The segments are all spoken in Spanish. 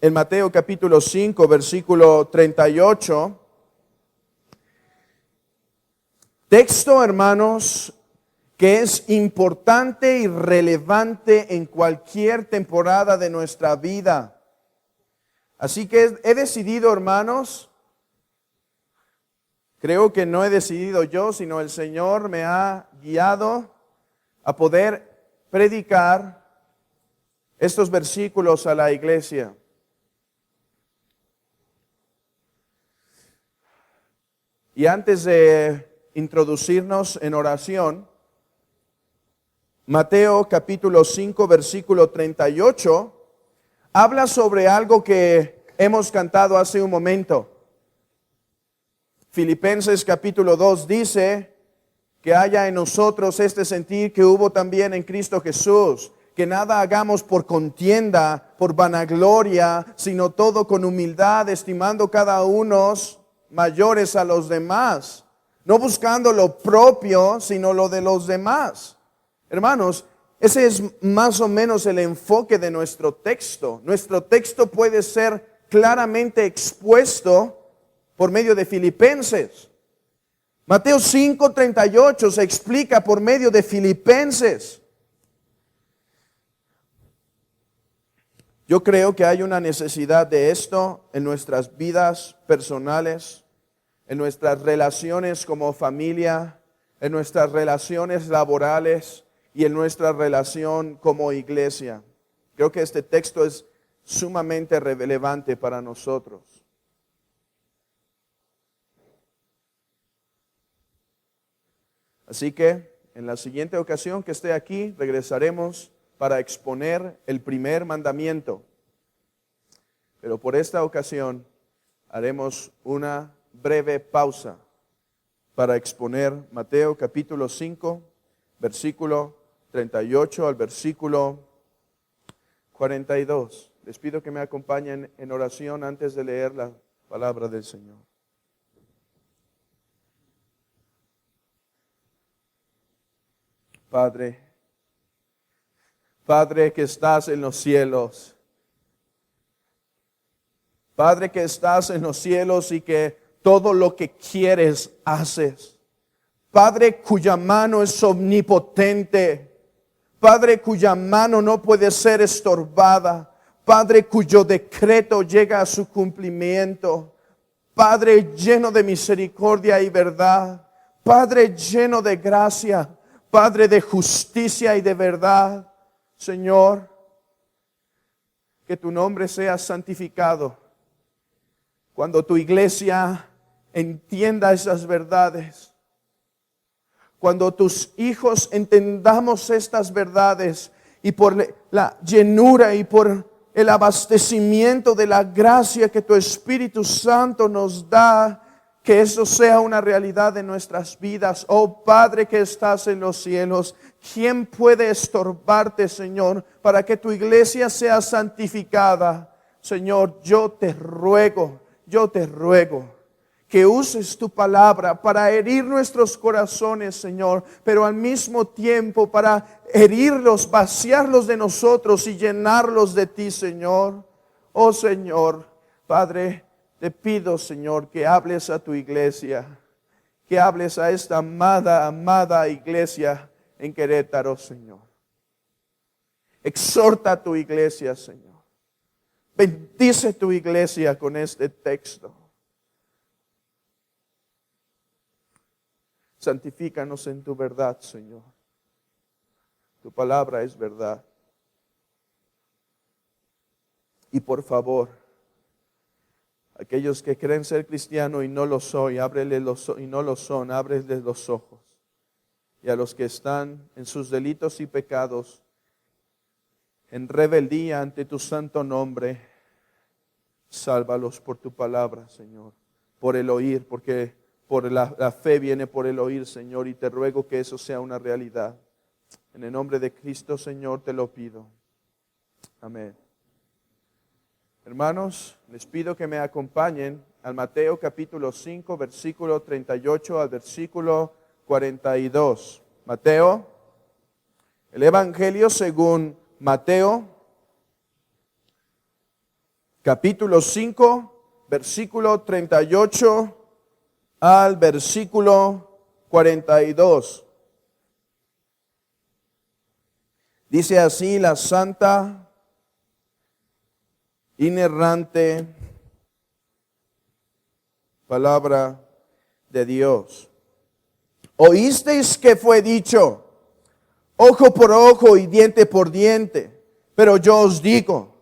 en Mateo capítulo 5, versículo 38. Texto, hermanos, que es importante y relevante en cualquier temporada de nuestra vida. Así que he decidido, hermanos, creo que no he decidido yo, sino el Señor me ha guiado a poder predicar estos versículos a la iglesia. Y antes de introducirnos en oración, Mateo capítulo 5, versículo 38, habla sobre algo que hemos cantado hace un momento. Filipenses capítulo 2 dice que haya en nosotros este sentir que hubo también en Cristo Jesús, que nada hagamos por contienda, por vanagloria, sino todo con humildad, estimando cada uno mayores a los demás, no buscando lo propio, sino lo de los demás. Hermanos, ese es más o menos el enfoque de nuestro texto. Nuestro texto puede ser claramente expuesto por medio de Filipenses. Mateo 5:38 se explica por medio de Filipenses. Yo creo que hay una necesidad de esto en nuestras vidas personales, en nuestras relaciones como familia, en nuestras relaciones laborales y en nuestra relación como iglesia. Creo que este texto es sumamente relevante para nosotros. Así que en la siguiente ocasión que esté aquí, regresaremos para exponer el primer mandamiento. Pero por esta ocasión haremos una breve pausa para exponer Mateo capítulo 5, versículo 38 al versículo 42. Les pido que me acompañen en oración antes de leer la palabra del Señor. Padre que estás en los cielos, Padre que estás en los cielos y que todo lo que quieres haces, Padre cuya mano es omnipotente, Padre cuya mano no puede ser estorbada, Padre cuyo decreto llega a su cumplimiento, Padre lleno de misericordia y verdad, Padre lleno de gracia, Padre de justicia y de verdad. Señor, que tu nombre sea santificado. Cuando tu iglesia entienda esas verdades, cuando tus hijos entendamos estas verdades y por la llenura y por el abastecimiento de la gracia que tu Espíritu Santo nos da, que eso sea una realidad en nuestras vidas. Oh Padre que estás en los cielos, ¿quién puede estorbarte, Señor, para que tu iglesia sea santificada? Señor, yo te ruego que uses tu palabra para herir nuestros corazones, Señor, pero al mismo tiempo para herirlos, vaciarlos de nosotros y llenarlos de ti, Señor. Oh Señor, Padre, te pido, Señor, que hables a tu iglesia, que hables a esta amada iglesia en Querétaro, Señor. Exhorta a tu iglesia, Señor. Bendice tu iglesia con este texto. Santifícanos en tu verdad, Señor. Tu palabra es verdad. Y por favor, aquellos que creen ser cristianos y no lo son, ábreles los ojos. Y a los que están en sus delitos y pecados, en rebeldía ante tu santo nombre, sálvalos por tu palabra, Señor, por el oír, porque por la fe viene por el oír, Señor, y te ruego que eso sea una realidad. En el nombre de Cristo, Señor, te lo pido. Amén. Hermanos, les pido que me acompañen al Mateo capítulo 5, versículo 38 al versículo 42. Mateo, el Evangelio según Mateo, capítulo 5, versículo 38 al versículo 42. Dice así la santa, inerrante palabra de Dios. Oísteis que fue dicho, ojo por ojo y diente por diente, pero yo os digo,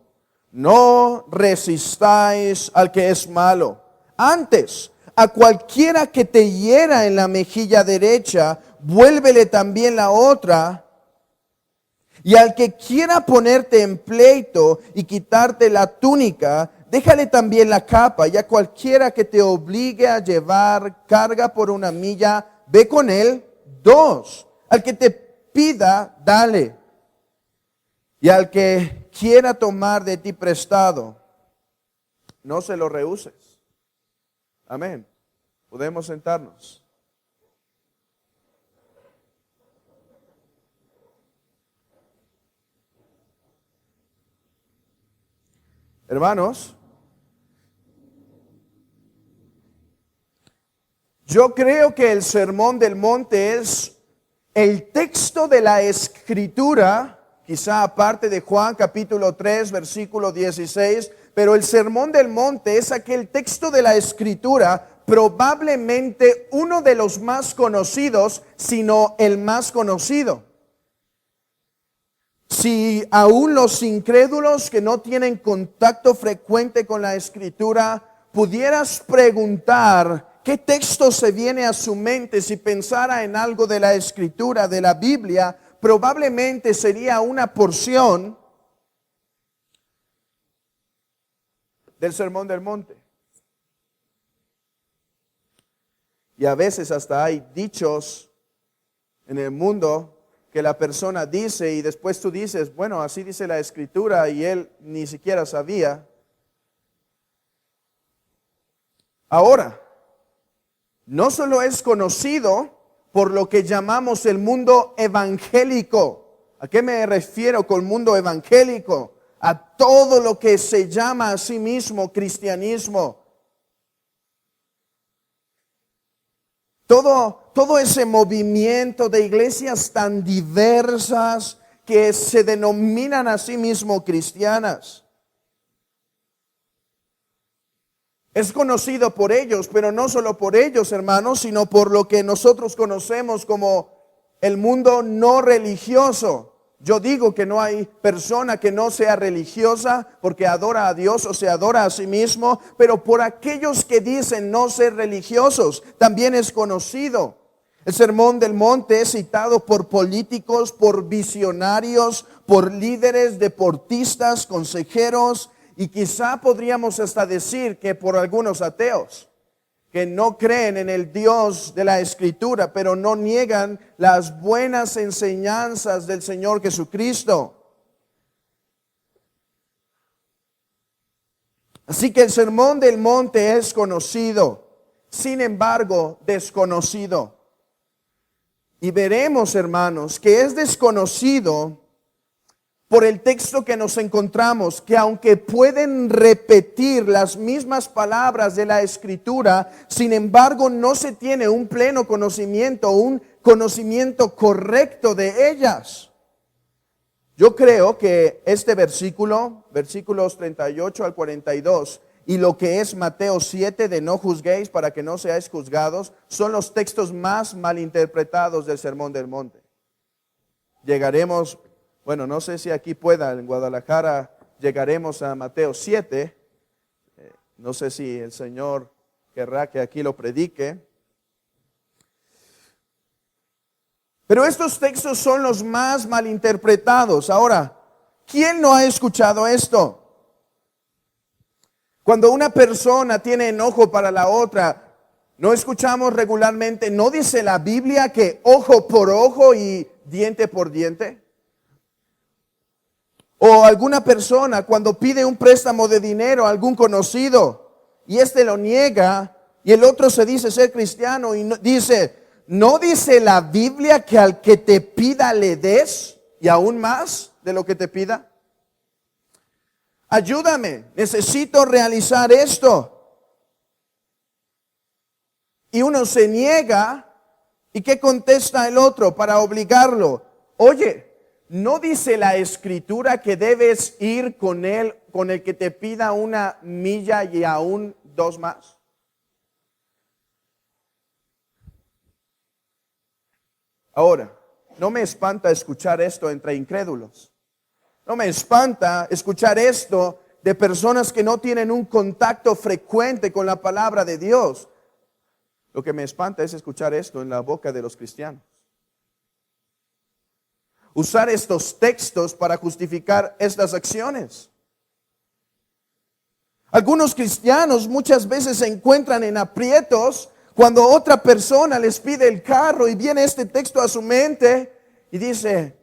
no resistáis al que es malo. Antes, a cualquiera que te hiera en la mejilla derecha, vuélvele también la otra. Y al que quiera ponerte en pleito y quitarte la túnica, déjale también la capa. Y a cualquiera que te obligue a llevar carga por una milla, ve con él 2. Al que te pida, dale. Y al que quiera tomar de ti prestado, no se lo rehuses. Amén. Podemos sentarnos. Hermanos, yo creo que el Sermón del Monte es el texto de la Escritura, quizá aparte de Juan capítulo 3, versículo 16, pero el Sermón del Monte es aquel texto de la Escritura, probablemente uno de los más conocidos, sino el más conocido. Si aún los incrédulos que no tienen contacto frecuente con la Escritura, pudieras preguntar qué texto se viene a su mente si pensara en algo de la Escritura, de la Biblia, probablemente sería una porción del Sermón del Monte. Y a veces hasta hay dichos en el mundo que la persona dice y después tú dices, bueno, así dice la Escritura y él ni siquiera sabía. Ahora, no solo es conocido por lo que llamamos el mundo evangélico. ¿A qué me refiero con mundo evangélico? A todo lo que se llama a sí mismo cristianismo. Todo ese movimiento de iglesias tan diversas que se denominan a sí mismo cristianas. Es conocido por ellos, pero no solo por ellos, hermanos, sino por lo que nosotros conocemos como el mundo no religioso. Yo digo que no hay persona que no sea religiosa porque adora a Dios o se adora a sí mismo, pero por aquellos que dicen no ser religiosos, también es conocido. El Sermón del Monte es citado por políticos, por visionarios, por líderes, deportistas, consejeros y quizá podríamos hasta decir que por algunos ateos que no creen en el Dios de la Escritura, pero no niegan las buenas enseñanzas del Señor Jesucristo. Así que el Sermón del Monte es conocido, sin embargo, desconocido. Y veremos, hermanos, que es desconocido por el texto que nos encontramos, que aunque pueden repetir las mismas palabras de la Escritura, sin embargo no se tiene un pleno conocimiento, un conocimiento correcto de ellas. Yo creo que este versículo, versículos 38 al 42, y lo que es Mateo 7 de no juzguéis para que no seáis juzgados, son los textos más malinterpretados del Sermón del Monte. Llegaremos, bueno, no sé si aquí pueda, en Guadalajara llegaremos a Mateo 7. No sé si el Señor querrá que aquí lo predique. Pero estos textos son los más malinterpretados. Ahora, ¿quién no ha escuchado esto? Cuando una persona tiene enojo para la otra, ¿no escuchamos regularmente? ¿No dice la Biblia que ojo por ojo y diente por diente? O alguna persona cuando pide un préstamo de dinero a algún conocido y éste lo niega y el otro se dice ser cristiano y ¿no dice la Biblia que al que te pida le des y aún más de lo que te pida? Ayúdame, necesito realizar esto. Y uno se niega, ¿y qué contesta el otro para obligarlo? Oye, ¿no dice la Escritura que debes ir con él, con el que te pida 1 milla y aún 2 más? Ahora, no me espanta escuchar esto entre incrédulos. No me espanta escuchar esto de personas que no tienen un contacto frecuente con la palabra de Dios. Lo que me espanta es escuchar esto en la boca de los cristianos. Usar estos textos para justificar estas acciones. Algunos cristianos muchas veces se encuentran en aprietos cuando otra persona les pide el carro y viene este texto a su mente y dice,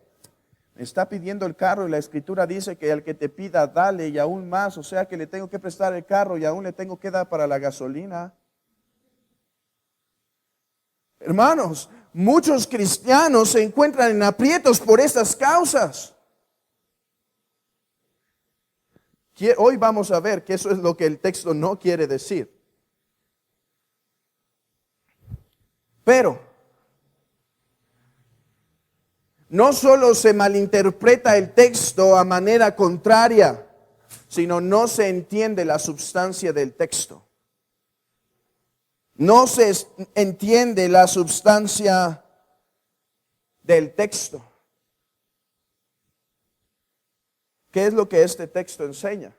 me está pidiendo el carro y la Escritura dice que al que te pida dale y aún más, o sea que le tengo que prestar el carro y aún le tengo que dar para la gasolina. Hermanos, muchos cristianos se encuentran en aprietos por estas causas. Hoy vamos a ver que eso es lo que el texto no quiere decir. Pero no solo se malinterpreta el texto a manera contraria, sino no se entiende la substancia del texto. No se entiende la substancia del texto. ¿Qué es lo que este texto enseña?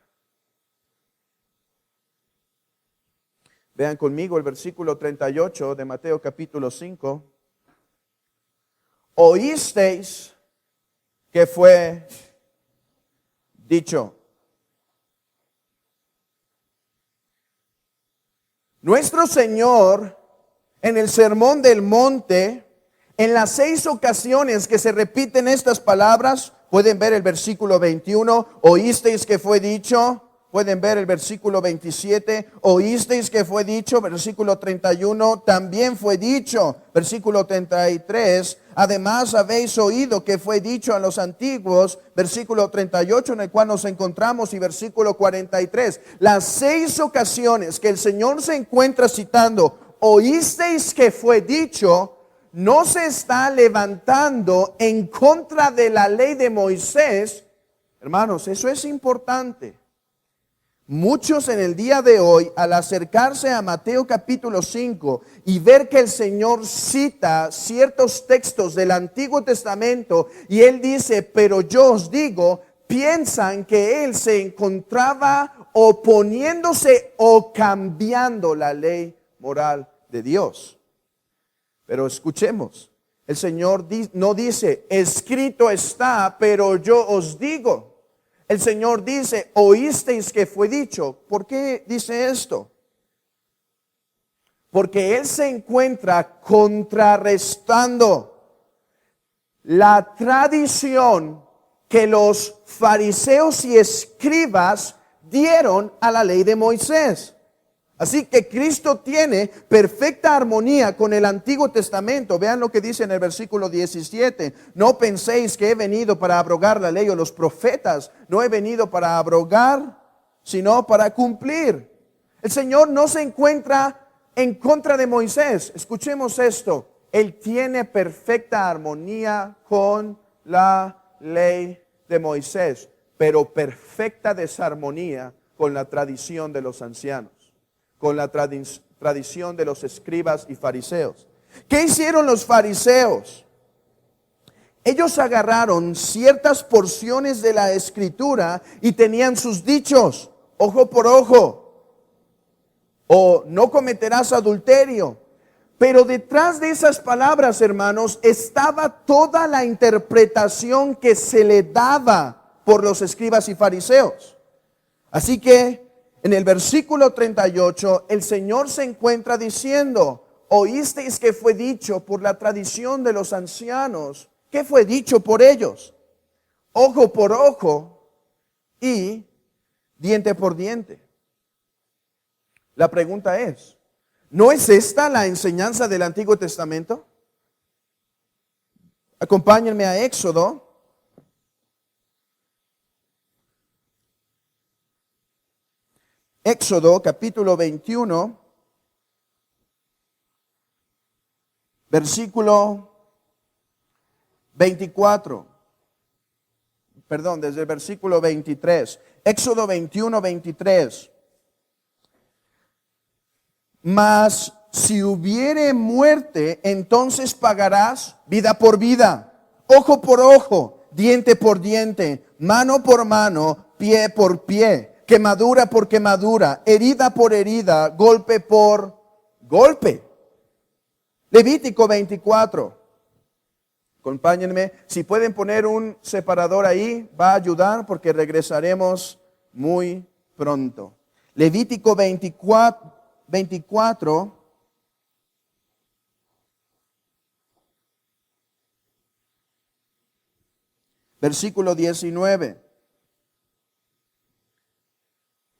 Vean conmigo el versículo 38 de Mateo capítulo 5. Oísteis que fue dicho. Nuestro Señor, en el Sermón del Monte, en las 6 ocasiones que se repiten estas palabras, pueden ver el versículo 21, oísteis que fue dicho. Pueden ver el versículo 27, oísteis que fue dicho, versículo 31, también fue dicho, versículo 33, además habéis oído que fue dicho a los antiguos, versículo 38 en el cual nos encontramos y versículo 43. Las 6 ocasiones que el Señor se encuentra citando, oísteis que fue dicho, no se está levantando en contra de la ley de Moisés. Hermanos, eso es importante. Muchos en el día de hoy, al acercarse a Mateo capítulo 5 y ver que el Señor cita ciertos textos del Antiguo Testamento y Él dice, pero yo os digo, piensan que Él se encontraba oponiéndose o cambiando la ley moral de Dios. Pero escuchemos, el Señor no dice, escrito está, pero yo os digo. El Señor dice, oísteis que fue dicho. ¿Por qué dice esto? Porque Él se encuentra contrarrestando la tradición que los fariseos y escribas dieron a la ley de Moisés. Así que Cristo tiene perfecta armonía con el Antiguo Testamento. Vean lo que dice en el versículo 17. No penséis que he venido para abrogar la ley o los profetas. No he venido para abrogar, sino para cumplir. El Señor no se encuentra en contra de Moisés. Escuchemos esto. Él tiene perfecta armonía con la ley de Moisés, pero perfecta desarmonía con la tradición de los ancianos, con la tradición de los escribas y fariseos. ¿Qué hicieron los fariseos? Ellos agarraron ciertas porciones de la Escritura y tenían sus dichos, ojo por ojo, o no cometerás adulterio. Pero detrás de esas palabras, hermanos, estaba toda la interpretación que se le daba por los escribas y fariseos. Así que en el versículo 38, el Señor se encuentra diciendo, oísteis que fue dicho por la tradición de los ancianos. ¿Qué fue dicho por ellos? Ojo por ojo y diente por diente. La pregunta es, ¿no es esta la enseñanza del Antiguo Testamento? Acompáñenme a Éxodo. Éxodo capítulo 21, versículo 24. Perdón, desde el versículo 23. Éxodo 21, 23. Mas si hubiere muerte, entonces pagarás vida por vida, ojo por ojo, diente por diente, mano por mano, pie por pie, quemadura por quemadura, herida por herida, golpe por golpe. Levítico 24. Acompáñenme. Si pueden poner un separador ahí, va a ayudar porque regresaremos muy pronto. Levítico 24. Versículo 19.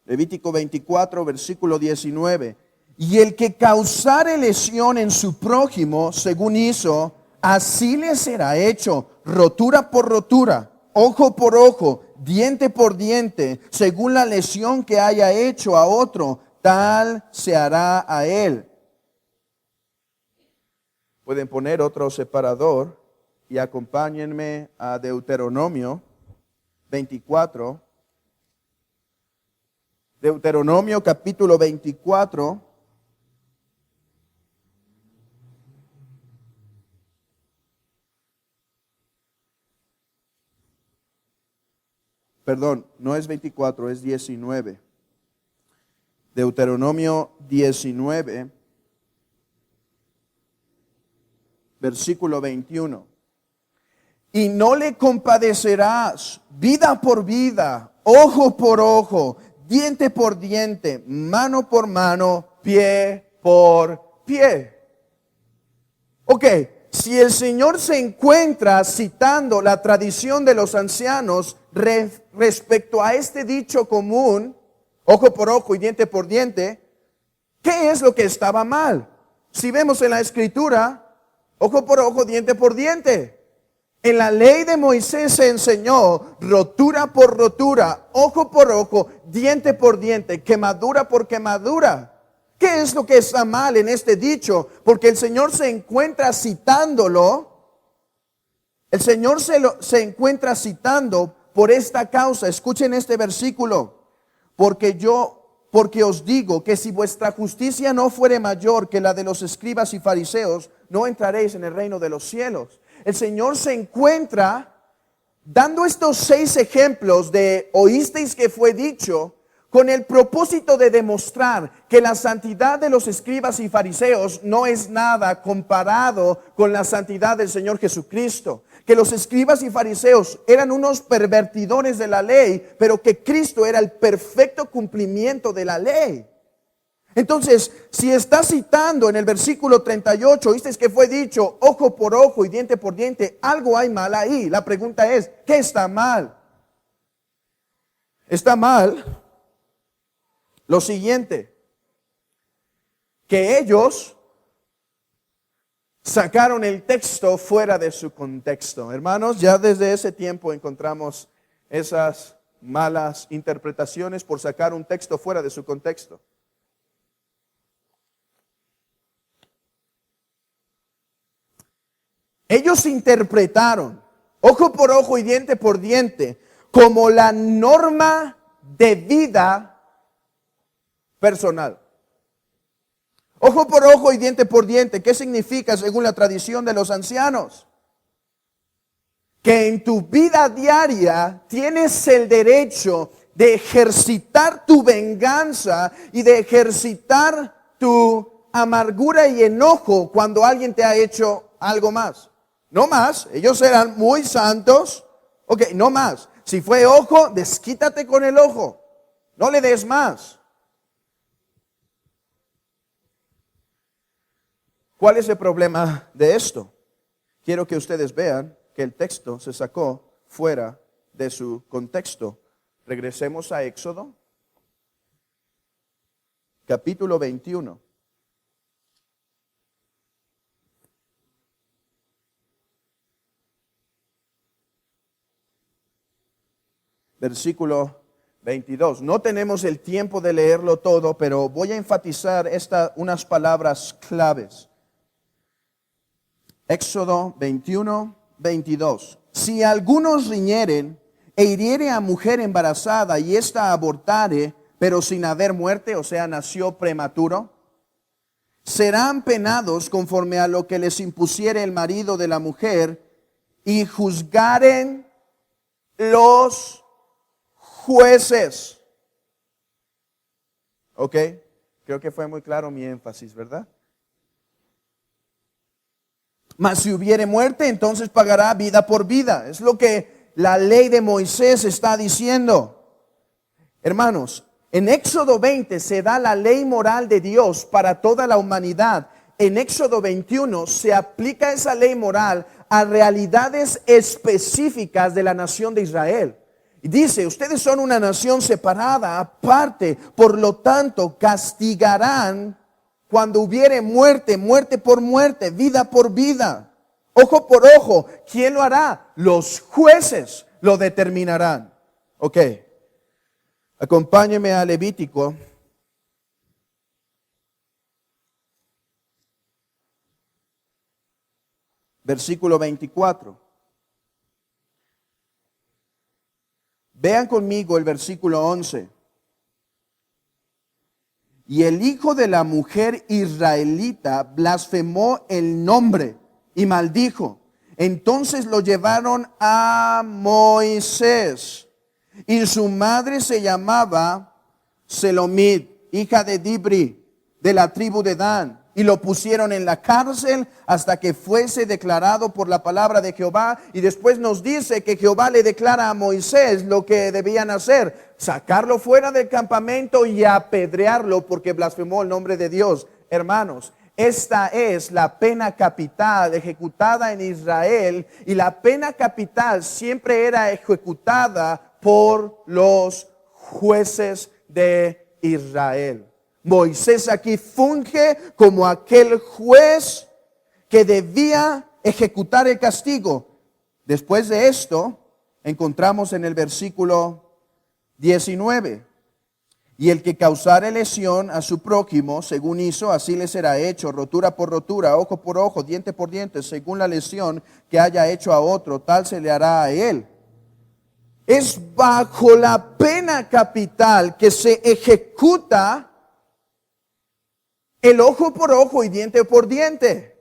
Levítico 24, versículo 19. Y el que causare lesión en su prójimo, según hizo, así le será hecho, rotura por rotura, ojo por ojo, diente por diente, según la lesión que haya hecho a otro, tal se hará a él. Pueden poner otro separador y acompáñenme a Deuteronomio 24. Deuteronomio capítulo 24. Perdón, no es 24, es 19. Deuteronomio 19, versículo 21. Y no le compadecerás vida por vida, ojo por ojo, diente por diente, mano por mano, pie por pie. Ok, si el Señor se encuentra citando la tradición de los ancianos respecto a este dicho común, ojo por ojo y diente por diente, ¿qué es lo que estaba mal? Si vemos en la Escritura, ojo por ojo, diente por diente. En la ley de Moisés se enseñó rotura por rotura, ojo por ojo, diente por diente, quemadura por quemadura. ¿Qué es lo que está mal en este dicho? Porque el Señor se encuentra citándolo. El Señor se encuentra citando por esta causa. Escuchen este versículo. Porque os digo que si vuestra justicia no fuere mayor que la de los escribas y fariseos, no entraréis en el reino de los cielos. El Señor se encuentra dando estos 6 ejemplos de oísteis que fue dicho, con el propósito de demostrar que la santidad de los escribas y fariseos no es nada comparado con la santidad del Señor Jesucristo. Que los escribas y fariseos eran unos pervertidores de la ley, pero que Cristo era el perfecto cumplimiento de la ley. Entonces, si está citando en el versículo 38, ¿oísteis que fue dicho ojo por ojo y diente por diente? Algo hay mal ahí. La pregunta es, ¿qué está mal? Está mal lo siguiente, que ellos sacaron el texto fuera de su contexto. Hermanos, ya desde ese tiempo encontramos esas malas interpretaciones por sacar un texto fuera de su contexto. Ellos interpretaron ojo por ojo y diente por diente como la norma de vida personal. Ojo por ojo y diente por diente, ¿qué significa según la tradición de los ancianos? Que en tu vida diaria tienes el derecho de ejercitar tu venganza y de ejercitar tu amargura y enojo cuando alguien te ha hecho algo más. No más, ellos eran muy santos. Ok, no más. Si fue ojo, desquítate con el ojo. No le des más. ¿Cuál es el problema de esto? Quiero que ustedes vean que el texto se sacó fuera de su contexto. Regresemos a Éxodo, capítulo 21. Versículo 22. No tenemos el tiempo de leerlo todo, pero voy a enfatizar unas palabras claves. Éxodo 21, 22. Si algunos riñeren e hiriere a mujer embarazada y ésta abortare, pero sin haber muerte, o sea, nació prematuro, serán penados conforme a lo que les impusiere el marido de la mujer, y juzgaren los jueces. ¿Ok? Creo que fue muy claro mi énfasis, ¿verdad? Mas si hubiere muerte, entonces pagará vida por vida. Es lo que la ley de Moisés está diciendo. Hermanos, en Éxodo 20 se da la ley moral de Dios para toda la humanidad. En Éxodo 21 se aplica esa ley moral a realidades específicas de la nación de Israel. Y dice, ustedes son una nación separada, aparte, por lo tanto castigarán cuando hubiere muerte, muerte por muerte, vida por vida, ojo por ojo. ¿Quién lo hará? Los jueces lo determinarán. Ok, acompáñeme a Levítico. Versículo 24. Vean conmigo el versículo 11. Y el hijo de la mujer israelita blasfemó el nombre y maldijo. Entonces lo llevaron a Moisés. Y su madre se llamaba Selomit, hija de Dibri, de la tribu de Dan. Y lo pusieron en la cárcel hasta que fuese declarado por la palabra de Jehová. Y después nos dice que Jehová le declara a Moisés lo que debían hacer: sacarlo fuera del campamento y apedrearlo porque blasfemó el nombre de Dios. Hermanos, esta es la pena capital ejecutada en Israel, y la pena capital siempre era ejecutada por los jueces de Israel. Moisés aquí funge como aquel juez que debía ejecutar el castigo. Después de esto, encontramos en el versículo 19. Y el que causare lesión a su prójimo, según hizo, así le será hecho, rotura por rotura, ojo por ojo, diente por diente, según la lesión que haya hecho a otro, tal se le hará a él. Es bajo la pena capital que se ejecuta el ojo por ojo y diente por diente.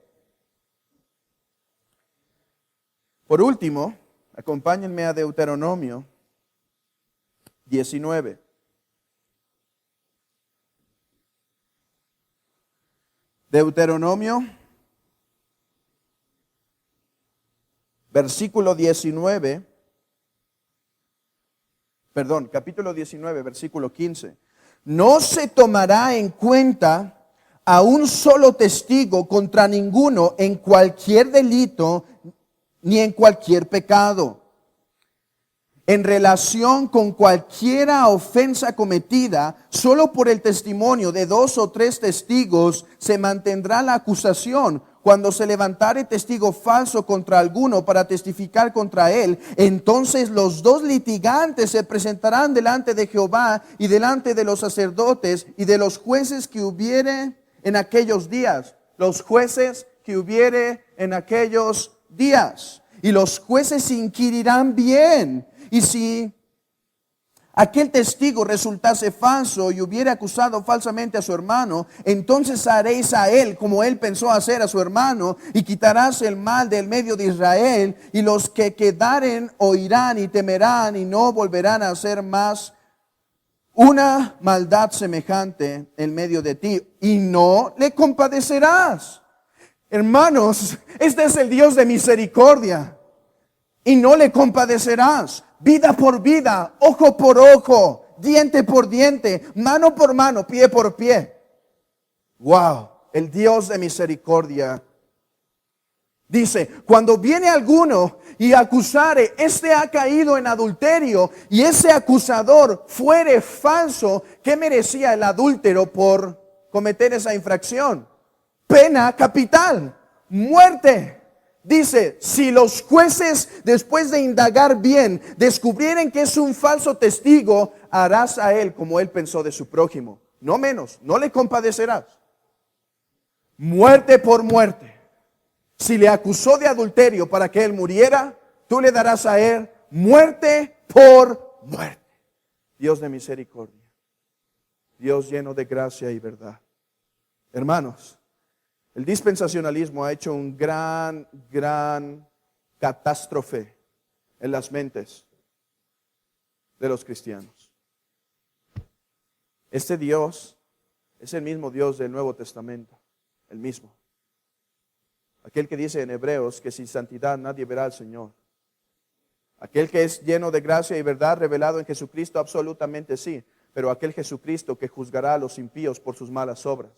Por último, acompáñenme a Deuteronomio 19. Deuteronomio, versículo 19. Perdón, capítulo 19, versículo 15. No se tomará en cuenta a un solo testigo contra ninguno en cualquier delito ni en cualquier pecado. En relación con cualquiera ofensa cometida, solo por el testimonio de 2 o 3 testigos se mantendrá la acusación. Cuando se levantare testigo falso contra alguno para testificar contra él, entonces los 2 litigantes se presentarán delante de Jehová y delante de los sacerdotes y de los jueces que hubiere en aquellos días. Los jueces que hubiere en aquellos días. Y los jueces inquirirán bien. Y si aquel testigo resultase falso y hubiere acusado falsamente a su hermano, entonces haréis a él como él pensó hacer a su hermano, y quitarás el mal del medio de Israel, y los que quedaren oirán y temerán y no volverán a hacer más una maldad semejante en medio de ti, y no le compadecerás. Hermanos, este es el Dios de misericordia, y no le compadecerás. Vida por vida, ojo por ojo, diente por diente, mano por mano, pie por pie. Wow, el Dios de misericordia. Dice, cuando viene alguno y acusare, este ha caído en adulterio, y ese acusador fuere falso, ¿qué merecía el adúltero por cometer esa infracción? Pena capital, muerte. Dice, si los jueces, después de indagar bien, descubrieren que es un falso testigo, harás a él como él pensó de su prójimo. No menos, no le compadecerás. Muerte por muerte. Si le acusó de adulterio para que él muriera, tú le darás a él muerte por muerte. Dios de misericordia. Dios lleno de gracia y verdad. Hermanos, el dispensacionalismo ha hecho un gran catástrofe en las mentes de los cristianos. Este Dios es el mismo Dios del Nuevo Testamento, el mismo. Aquel que dice en Hebreos que sin santidad nadie verá al Señor. Aquel que es lleno de gracia y verdad revelado en Jesucristo, absolutamente sí. Pero aquel Jesucristo que juzgará a los impíos por sus malas obras.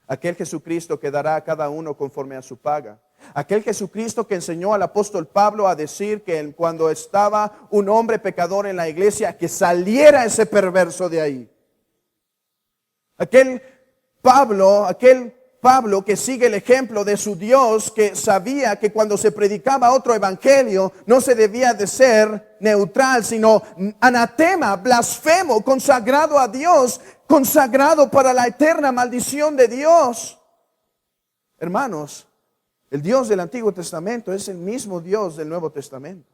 Aquel Jesucristo que dará a cada uno conforme a su paga. Aquel Jesucristo que enseñó al apóstol Pablo a decir que cuando estaba un hombre pecador en la iglesia, que saliera ese perverso de ahí. Aquel Pablo que sigue el ejemplo de su Dios, que sabía que cuando se predicaba otro evangelio no se debía de ser neutral, sino anatema, blasfemo, consagrado a Dios, consagrado para la eterna maldición de Dios. Hermanos, el Dios del Antiguo Testamento es el mismo Dios del Nuevo Testamento.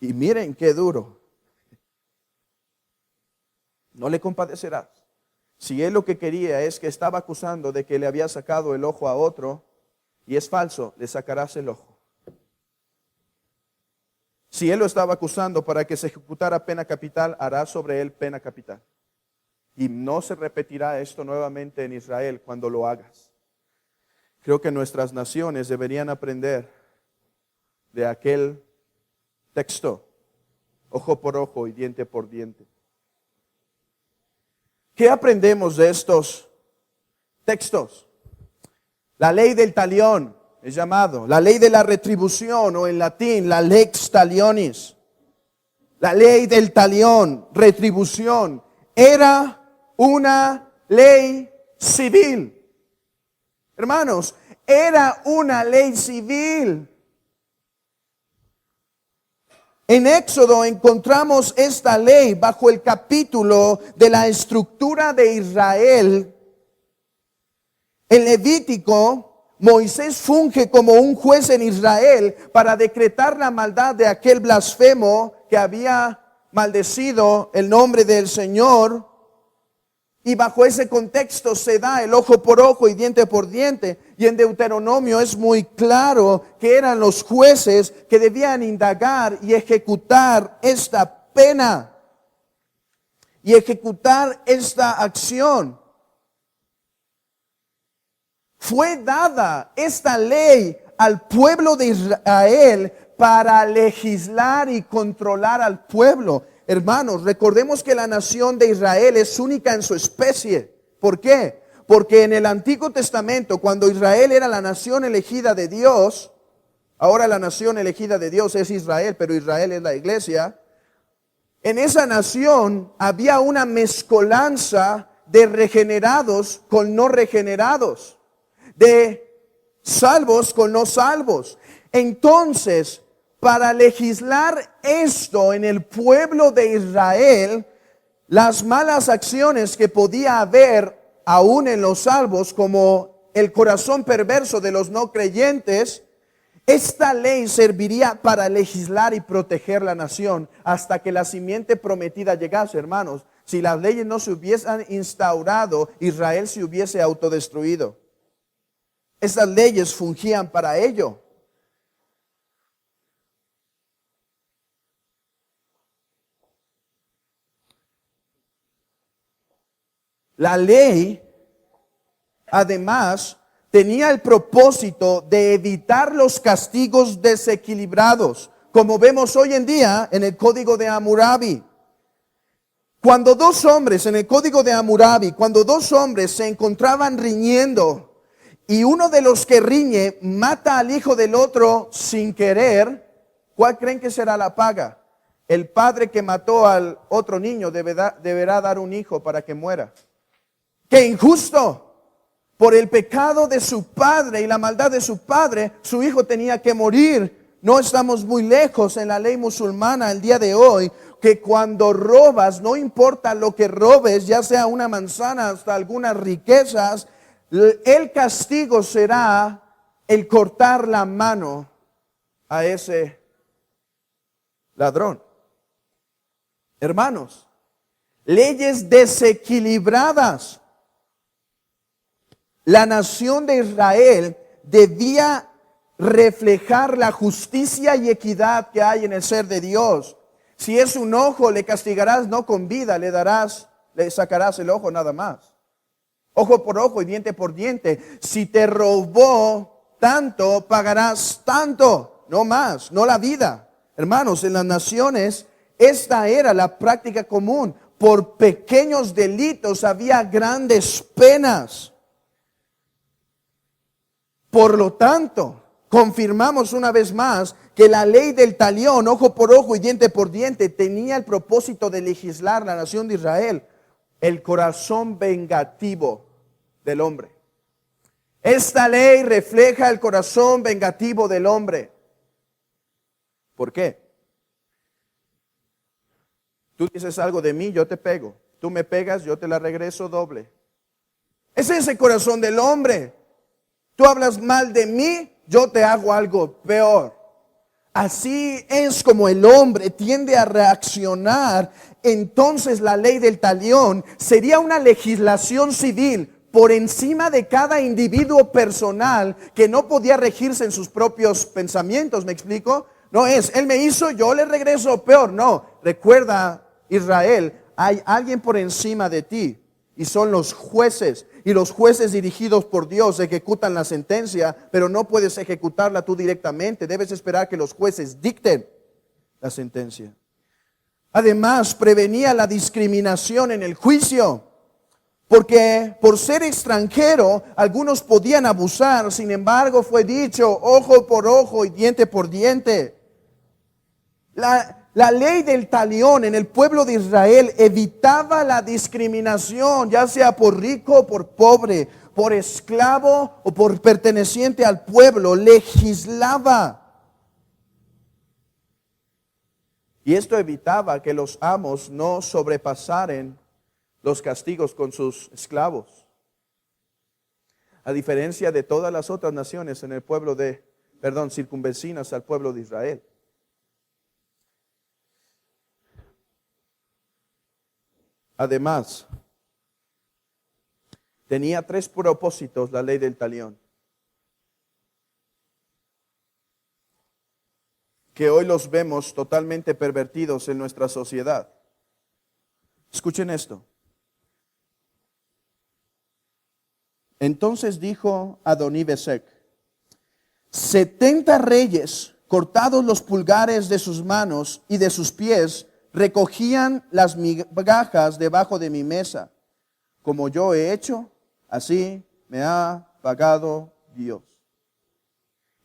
Y miren qué duro. No le compadecerás. Si él lo que quería es que estaba acusando de que le había sacado el ojo a otro, y es falso, le sacarás el ojo. Si él lo estaba acusando para que se ejecutara pena capital, hará sobre él pena capital. Y no se repetirá esto nuevamente en Israel cuando lo hagas. Creo que nuestras naciones deberían aprender de aquel texto, ojo por ojo y diente por diente. ¿Qué aprendemos de estos textos? La ley del talión es llamado, la ley de la retribución, o en latín la lex talionis. La ley del talión, retribución, era una ley civil. Hermanos, era una ley civil. En Éxodo encontramos esta ley bajo el capítulo de la estructura de Israel. En Levítico, Moisés funge como un juez en Israel para decretar la maldad de aquel blasfemo que había maldecido el nombre del Señor. Y bajo ese contexto se da el ojo por ojo y diente por diente. Y en Deuteronomio es muy claro que eran los jueces que debían indagar y ejecutar esta pena. Y ejecutar esta acción. Fue dada esta ley al pueblo de Israel para legislar y controlar al pueblo. Hermanos, recordemos que la nación de Israel es única en su especie. ¿Por qué? Porque en el Antiguo Testamento, cuando Israel era la nación elegida de Dios, ahora la nación elegida de Dios es Israel, pero Israel es la iglesia. En esa nación había una mezcolanza de regenerados con no regenerados, de salvos con no salvos. Entonces, para legislar esto en el pueblo de Israel, las malas acciones que podía haber aún en los salvos, como el corazón perverso de los no creyentes, esta ley serviría para legislar y proteger la nación hasta que la simiente prometida llegase, hermanos. Si las leyes no se hubiesen instaurado, Israel se hubiese autodestruido. Estas leyes fungían para ello. La ley, además, tenía el propósito de evitar los castigos desequilibrados, como vemos hoy en día en el Código de Hammurabi. Cuando dos hombres, en el Código de Hammurabi, cuando dos hombres se encontraban riñendo y uno de los que riñe mata al hijo del otro sin querer, ¿cuál creen que será la paga? El padre que mató al otro niño deberá dar un hijo para que muera. ¡Qué injusto! Por el pecado de su padre y la maldad de su padre, su hijo tenía que morir. No estamos muy lejos en la ley musulmana el día de hoy, que cuando robas, no importa lo que robes, ya sea una manzana hasta algunas riquezas, el castigo será el cortar la mano a ese ladrón. Hermanos, leyes desequilibradas. La nación de Israel debía reflejar la justicia y equidad que hay en el ser de Dios. Si es un ojo, le castigarás no con vida, le sacarás el ojo nada más. Ojo por ojo y diente por diente. Si te robó tanto, pagarás tanto, no más, no la vida. Hermanos, en las naciones, esta era la práctica común. Por pequeños delitos había grandes penas. Por lo tanto, confirmamos una vez más que la ley del talión, ojo por ojo y diente por diente, tenía el propósito de legislar la nación de Israel, el corazón vengativo del hombre. Esta ley refleja el corazón vengativo del hombre. ¿Por qué? Tú dices algo de mí, yo te pego. Tú me pegas, yo te la regreso doble. Ese es el corazón del hombre. Tú hablas mal de mí, yo te hago algo peor. Así es como el hombre tiende a reaccionar. Entonces la ley del talión sería una legislación civil por encima de cada individuo personal que no podía regirse en sus propios pensamientos. ¿Me explico? No es, él me hizo, yo le regreso peor. No, recuerda, Israel, hay alguien por encima de ti y son los jueces. Y los jueces dirigidos por Dios ejecutan la sentencia, pero no puedes ejecutarla tú directamente. Debes esperar que los jueces dicten la sentencia. Además, prevenía la discriminación en el juicio, porque por ser extranjero, algunos podían abusar. Sin embargo, fue dicho ojo por ojo y diente por diente. La ley del talión en el pueblo de Israel evitaba la discriminación, ya sea por rico o por pobre, por esclavo o por perteneciente al pueblo. Legislaba. Y esto evitaba que los amos no sobrepasaran los castigos con sus esclavos. A diferencia de todas las otras naciones en el pueblo circunvecinas al pueblo de Israel. Además, tenía 3 propósitos la ley del talión, que hoy los vemos totalmente pervertidos en nuestra sociedad. Escuchen esto. Entonces dijo Adonibesec, 70 reyes, cortados los pulgares de sus manos y de sus pies, recogían las migajas debajo de mi mesa. Como yo he hecho, así me ha pagado Dios.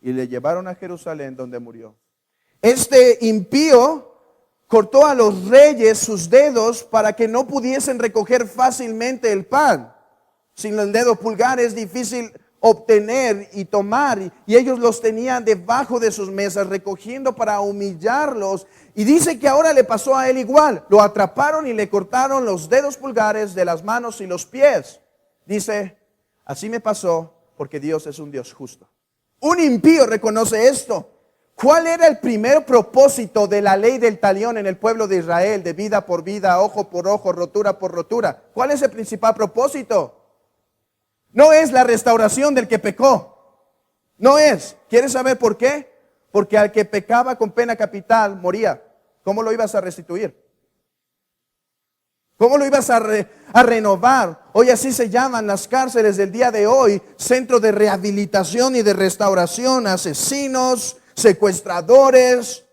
Y le llevaron a Jerusalén, donde murió. Este impío cortó a los reyes sus dedos para que no pudiesen recoger fácilmente el pan. Sin el dedo pulgar es difícil obtener y tomar, y ellos los tenían debajo de sus mesas recogiendo para humillarlos. Y dice que ahora le pasó a él igual. Lo atraparon y le cortaron los dedos pulgares de las manos y los pies. Dice, así me pasó porque Dios es un Dios justo. Un impío reconoce esto. ¿Cuál era el primer propósito de la ley del talión en el pueblo de Israel? De vida por vida, ojo por ojo, rotura por rotura. ¿Cuál es el principal propósito? No es la restauración del que pecó. No es. ¿Quieres saber por qué? Porque al que pecaba con pena capital moría. ¿Cómo lo ibas a restituir? ¿Cómo lo ibas a renovar? Hoy así se llaman las cárceles del día de hoy, centro de rehabilitación y de restauración, asesinos, secuestradores.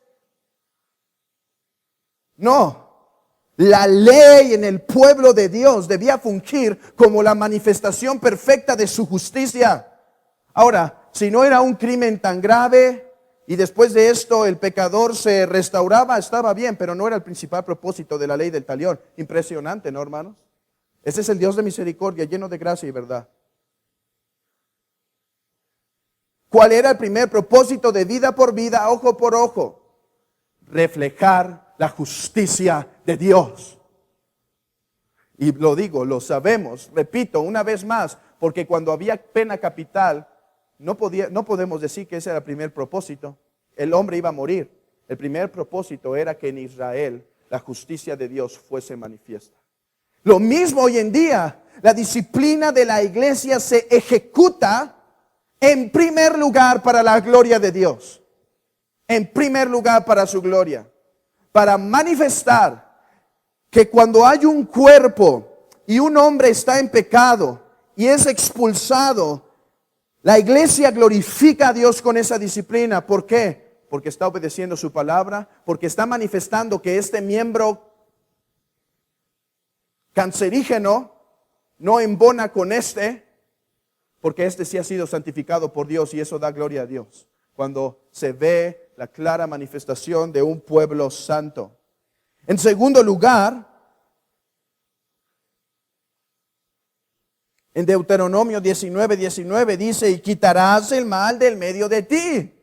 No. La ley en el pueblo de Dios debía fungir como la manifestación perfecta de su justicia. Ahora, si no era un crimen tan grave y después de esto el pecador se restauraba, estaba bien, pero no era el principal propósito de la ley del talión. Impresionante, ¿no, hermanos? Ese es el Dios de misericordia, lleno de gracia y verdad. ¿Cuál era el primer propósito de vida por vida, ojo por ojo? Reflejar la justicia de Dios. Y lo digo, lo sabemos, repito una vez más, porque cuando había pena capital, no podemos decir que ese era el primer propósito. El hombre iba a morir. El primer propósito era que en Israel la justicia de Dios fuese manifiesta. Lo mismo hoy en día, la disciplina de la iglesia se ejecuta en primer lugar para la gloria de Dios. En primer lugar para su gloria. Para manifestar que cuando hay un cuerpo y un hombre está en pecado y es expulsado, la iglesia glorifica a Dios con esa disciplina. ¿Por qué? Porque está obedeciendo su palabra, porque está manifestando que este miembro cancerígeno no embona con porque sí ha sido santificado por Dios y eso da gloria a Dios. Cuando se ve la clara manifestación de un pueblo santo. En segundo lugar, en Deuteronomio 19:19 dice, y quitarás el mal del medio de ti.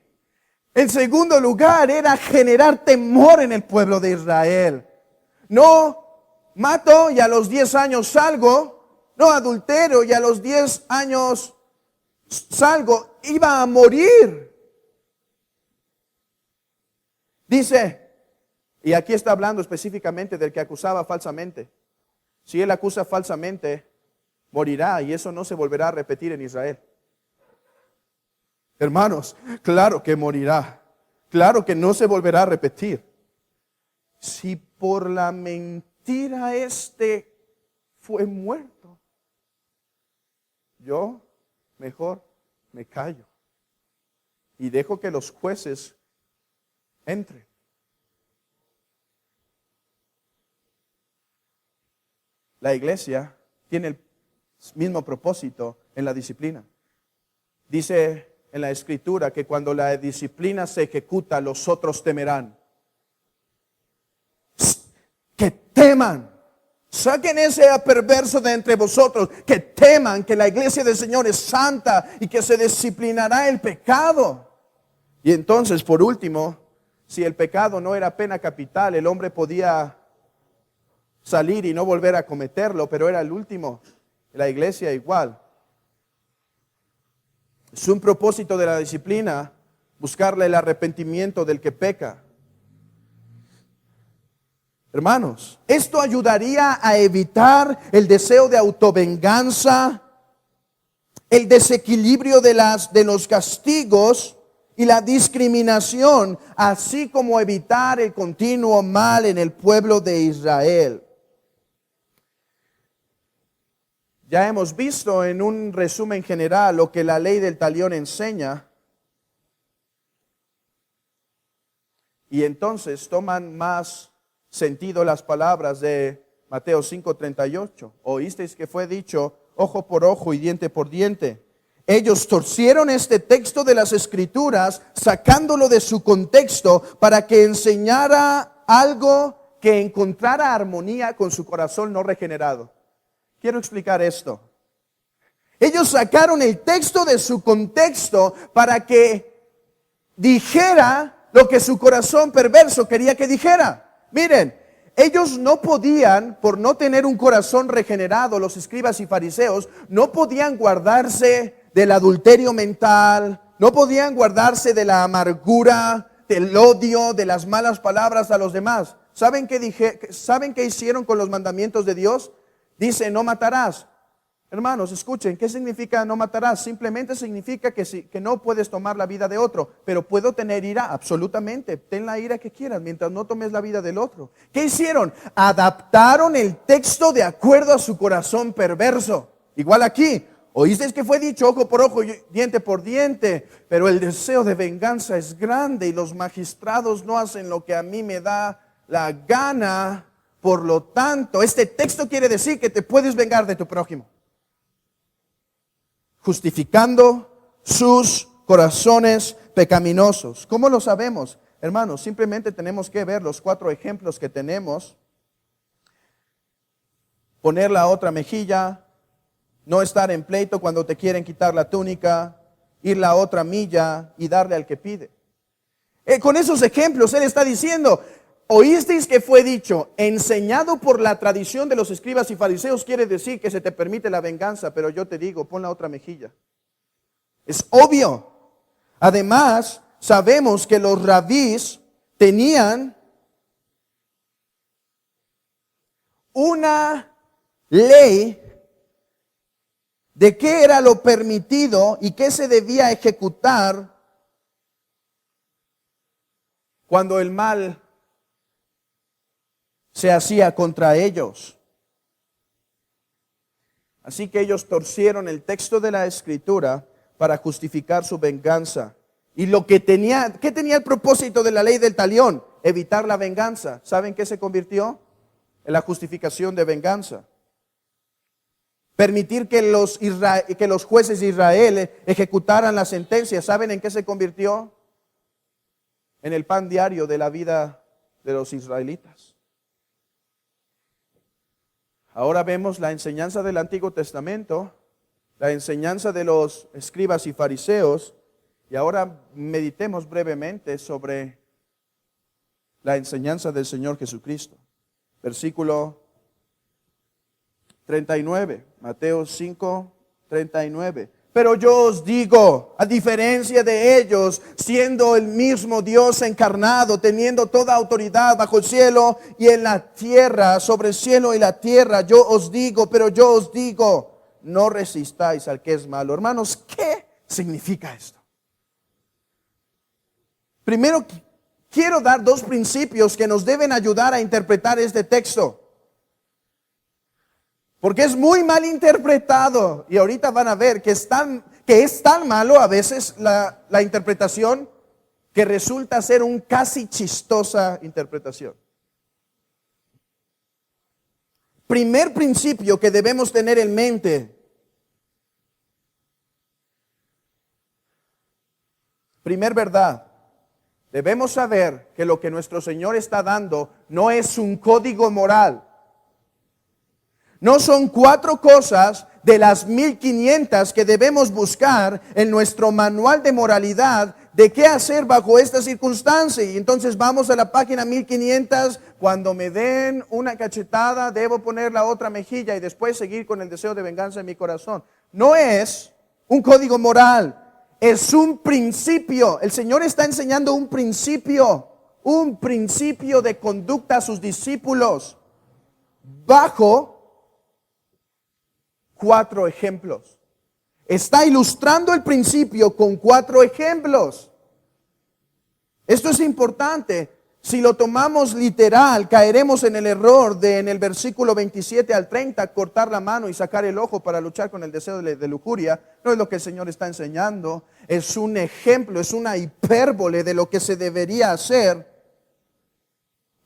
En segundo lugar, era generar temor en el pueblo de Israel. No mato y a los 10 años salgo, no adultero y a los 10 años salgo, iba a morir. Dice, y aquí está hablando específicamente del que acusaba falsamente. Si él acusa falsamente, morirá y eso no se volverá a repetir en Israel. Hermanos, claro que morirá. Claro que no se volverá a repetir. Si por la mentira fue muerto, yo mejor me callo y dejo que los jueces entren. La iglesia tiene el mismo propósito en la disciplina. Dice en la escritura que cuando la disciplina se ejecuta, los otros temerán. Que teman. Saquen ese perverso de entre vosotros. Que teman que la iglesia del Señor es santa y que se disciplinará el pecado. Y entonces, por último, si el pecado no era pena capital, el hombre podía salir y no volver a cometerlo, pero era el último. La iglesia igual. Es un propósito de la disciplina buscarle el arrepentimiento del que peca. Hermanos, esto ayudaría a evitar el deseo de autovenganza, el desequilibrio de los castigos y la discriminación, así como evitar el continuo mal en el pueblo de Israel. Ya hemos visto en un resumen general lo que la ley del talión enseña. Y entonces toman más sentido las palabras de Mateo 5:38. Oísteis que fue dicho ojo por ojo y diente por diente. Ellos torcieron este texto de las Escrituras, sacándolo de su contexto para que enseñara algo que encontrara armonía con su corazón no regenerado. Quiero explicar esto. Ellos sacaron el texto de su contexto para que dijera lo que su corazón perverso quería que dijera. Miren, ellos no podían, por no tener un corazón regenerado, los escribas y fariseos, no podían guardarse del adulterio mental, no podían guardarse de la amargura, del odio, de las malas palabras a los demás. ¿Saben qué hicieron con los mandamientos de Dios? Dice, no matarás. Hermanos, escuchen, ¿qué significa no matarás? Simplemente significa que no puedes tomar la vida de otro. Pero ¿puedo tener ira? Absolutamente. Ten la ira que quieras mientras no tomes la vida del otro. ¿Qué hicieron? Adaptaron el texto de acuerdo a su corazón perverso. Igual aquí. Oísteis que fue dicho ojo por ojo, diente por diente. Pero el deseo de venganza es grande y los magistrados no hacen lo que a mí me da la gana. Por lo tanto, este texto quiere decir que te puedes vengar de tu prójimo. Justificando sus corazones pecaminosos. ¿Cómo lo sabemos? Hermanos, simplemente tenemos que ver los 4 ejemplos que tenemos. Poner la otra mejilla, no estar en pleito cuando te quieren quitar la túnica, ir la otra milla y darle al que pide. Con esos ejemplos Él está diciendo, oísteis que fue dicho, enseñado por la tradición de los escribas y fariseos, quiere decir que se te permite la venganza, pero yo te digo, pon la otra mejilla. Es obvio. Además, sabemos que los rabís tenían una ley de qué era lo permitido y qué se debía ejecutar cuando el mal se hacía contra ellos. Así que ellos torcieron el texto de la Escritura para justificar su venganza. Y ¿qué tenía el propósito de la ley del talión? Evitar la venganza. ¿Saben qué se convirtió? En la justificación de venganza. Permitir que los jueces de Israel ejecutaran la sentencia. ¿Saben en qué se convirtió? En el pan diario de la vida de los israelitas. Ahora vemos la enseñanza del Antiguo Testamento, la enseñanza de los escribas y fariseos, y ahora meditemos brevemente sobre la enseñanza del Señor Jesucristo. Versículo 39, Mateo 5, 39. Pero yo os digo, a diferencia de ellos, siendo el mismo Dios encarnado, teniendo toda autoridad bajo el cielo y en la tierra, sobre el cielo y la tierra, yo os digo, no resistáis al que es malo. Hermanos, ¿qué significa esto? Primero, quiero dar dos principios que nos deben ayudar a interpretar este texto. Porque es muy mal interpretado. Y ahorita van a ver que es tan malo a veces la interpretación que resulta ser un casi chistosa interpretación. Primer principio que debemos tener en mente. Primer verdad. Debemos saber que lo que nuestro Señor está dando no es un código moral. No son 4 cosas de las 1500 que debemos buscar en nuestro manual de moralidad de qué hacer bajo esta circunstancia. Y entonces vamos a la página 1500, cuando me den una cachetada debo poner la otra mejilla y después seguir con el deseo de venganza en mi corazón. No es un código moral, es un principio. El Señor está enseñando un principio de conducta a sus discípulos bajo 4 ejemplos. Está ilustrando el principio con 4 ejemplos. Esto es importante. Si lo tomamos literal, caeremos en el error de, en el versículo 27 al 30, cortar la mano y sacar el ojo para luchar con el deseo de lujuria. No es lo que el Señor está enseñando. Es un ejemplo, es una hipérbole de lo que se debería hacer.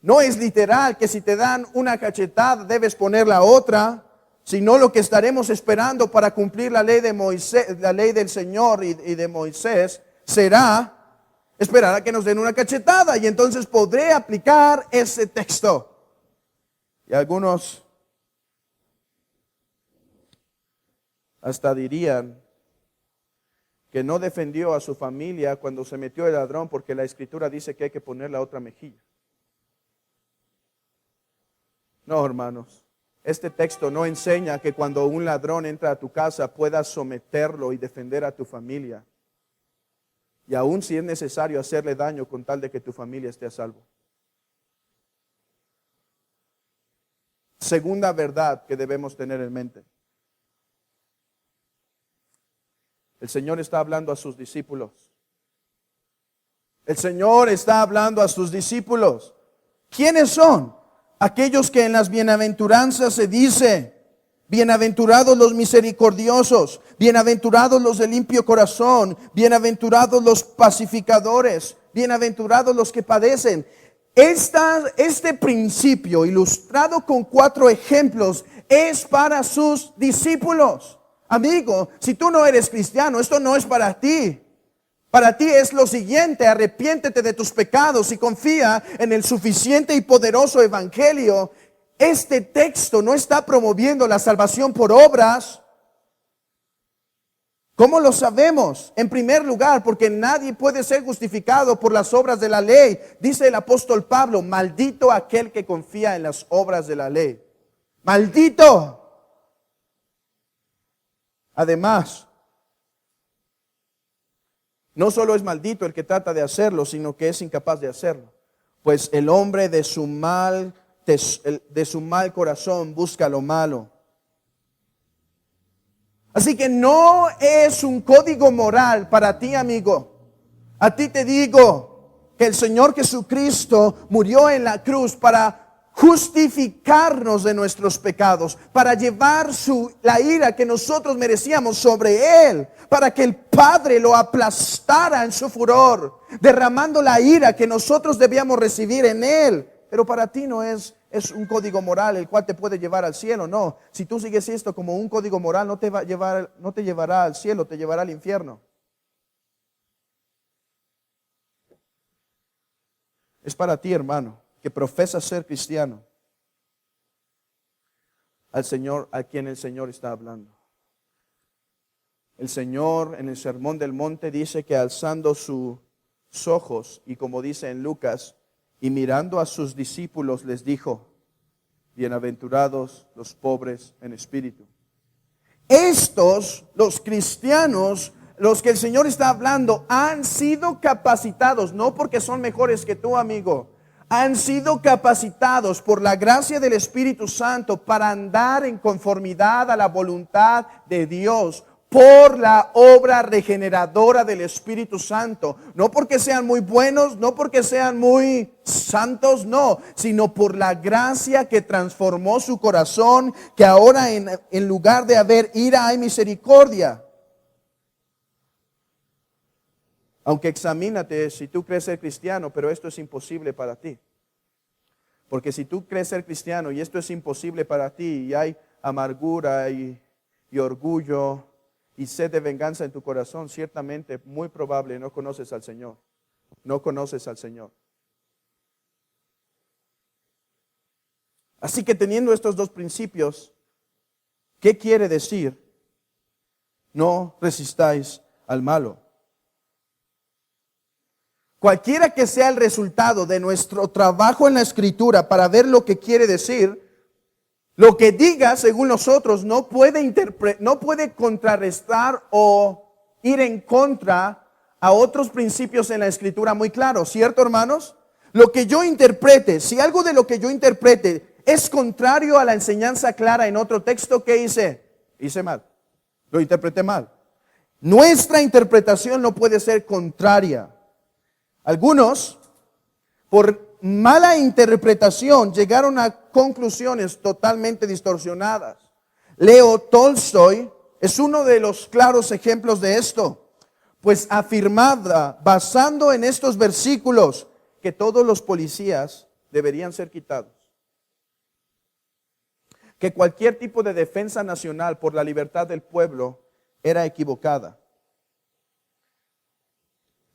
No es literal que si te dan una cachetada debes poner la otra, sino lo que estaremos esperando para cumplir la ley de Moisés, la ley del Señor y de Moisés, será esperar a que nos den una cachetada y entonces podré aplicar ese texto. Y algunos hasta dirían que no defendió a su familia cuando se metió el ladrón porque la Escritura dice que hay que poner la otra mejilla. No, hermanos. Este texto no enseña que cuando un ladrón entra a tu casa puedas someterlo y defender a tu familia. Y aun si es necesario hacerle daño con tal de que tu familia esté a salvo. Segunda verdad que debemos tener en mente. El Señor está hablando a sus discípulos. El Señor está hablando a sus discípulos. ¿Quiénes son? Aquellos que en las bienaventuranzas se dice, bienaventurados los misericordiosos, bienaventurados los de limpio corazón, bienaventurados los pacificadores, bienaventurados los que padecen. Este principio ilustrado con 4 ejemplos es para sus discípulos. Amigo, si tú no eres cristiano, esto no es para ti. Para ti es lo siguiente: arrepiéntete de tus pecados y confía en el suficiente y poderoso evangelio. Este texto no está promoviendo la salvación por obras, ¿Cómo lo sabemos? En primer lugar, porque nadie puede ser justificado por las obras de la ley. Dice el apóstol Pablo, maldito aquel que confía en las obras de la ley. Maldito. Además, no solo es maldito el que trata de hacerlo, sino que es incapaz de hacerlo. Pues el hombre de su mal corazón busca lo malo. Así que no es un código moral para ti, amigo. A ti te digo que el Señor Jesucristo murió en la cruz para justificarnos de nuestros pecados, para llevar la ira que nosotros merecíamos sobre Él, para que el Padre lo aplastara en su furor, derramando la ira que nosotros debíamos recibir en Él. Pero para ti no es un código moral el cual te puede llevar al cielo, no. Si tú sigues esto como un código moral, no te llevará al cielo, te llevará al infierno. Es para ti, hermano, que profesas ser cristiano, al Señor, a quien el Señor está hablando. El Señor en el Sermón del Monte dice que alzando sus ojos, y como dice en Lucas, y mirando a sus discípulos les dijo, bienaventurados los pobres en espíritu. Estos, los cristianos, los que el Señor está hablando, han sido capacitados, no porque son mejores que tú, amigo, han sido capacitados por la gracia del Espíritu Santo para andar en conformidad a la voluntad de Dios por la obra regeneradora del Espíritu Santo. No porque sean muy buenos, no porque sean muy santos, no, sino por la gracia que transformó su corazón, que ahora en lugar de haber ira hay misericordia. Aunque examínate si tú crees ser cristiano, pero esto es imposible para ti. Porque si tú crees ser cristiano y esto es imposible para ti, y hay amargura y orgullo y sed de venganza en tu corazón, ciertamente, muy probable, no conoces al Señor. No conoces al Señor. Así que teniendo estos dos principios, ¿qué quiere decir? No resistáis al malo. Cualquiera que sea el resultado de nuestro trabajo en la Escritura para ver lo que quiere decir, lo que diga según nosotros no puede contrarrestar o ir en contra a otros principios en la Escritura muy claros, ¿cierto, hermanos? Lo que yo interprete, si algo de lo que yo interprete es contrario a la enseñanza clara en otro texto, ¿qué hice? Hice mal, lo interpreté mal. Nuestra interpretación no puede ser contraria. Algunos, por mala interpretación, llegaron a conclusiones totalmente distorsionadas. Leo Tolstoy es uno de los claros ejemplos de esto, pues afirmaba, basando en estos versículos, que todos los policías deberían ser quitados. Que cualquier tipo de defensa nacional por la libertad del pueblo era equivocada.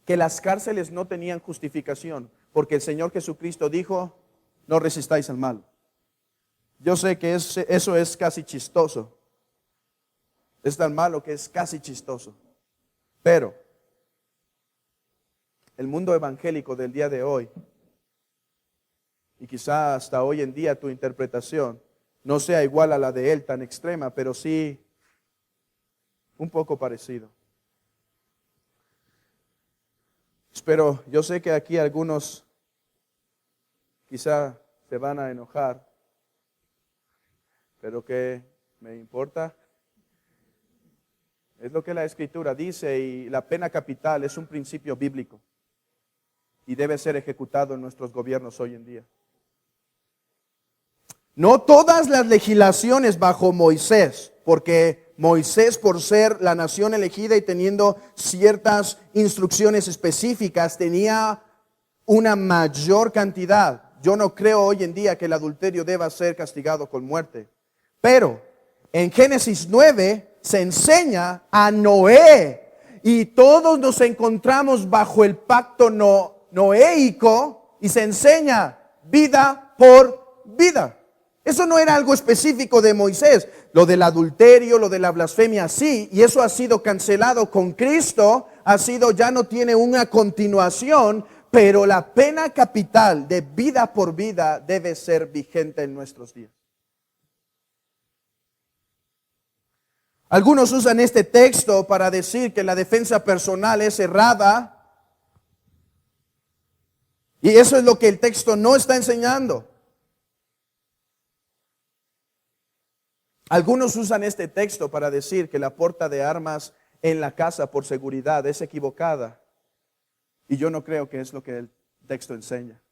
Que las cárceles no tenían justificación, porque el Señor Jesucristo dijo, no resistáis al mal. Yo sé que eso es casi chistoso. Es tan malo que es casi chistoso. Pero el mundo evangélico del día de hoy, y quizá hasta hoy en día tu interpretación no sea igual a la de él tan extrema, pero sí un poco parecido. Pero yo sé que aquí algunos quizá se van a enojar, pero ¿qué me importa? Es lo que la Escritura dice, y la pena capital es un principio bíblico y debe ser ejecutado en nuestros gobiernos hoy en día. No todas las legislaciones bajo Moisés, porque Moisés, por ser la nación elegida y teniendo ciertas instrucciones específicas, tenía una mayor cantidad. Yo no creo hoy en día que el adulterio deba ser castigado con muerte. Pero en Génesis 9 se enseña a Noé, y todos nos encontramos bajo el pacto noéico, y se enseña vida por vida. Eso no era algo específico de Moisés. Lo del adulterio, lo de la blasfemia, sí. Y eso ha sido cancelado con Cristo. Ya no tiene una continuación. Pero la pena capital de vida por vida debe ser vigente en nuestros días. Algunos usan este texto para decir que la defensa personal es errada. Y eso es lo que el texto no está enseñando. Algunos usan este texto para decir que la porta de armas en la casa por seguridad es equivocada. Y yo no creo que es lo que el texto enseña.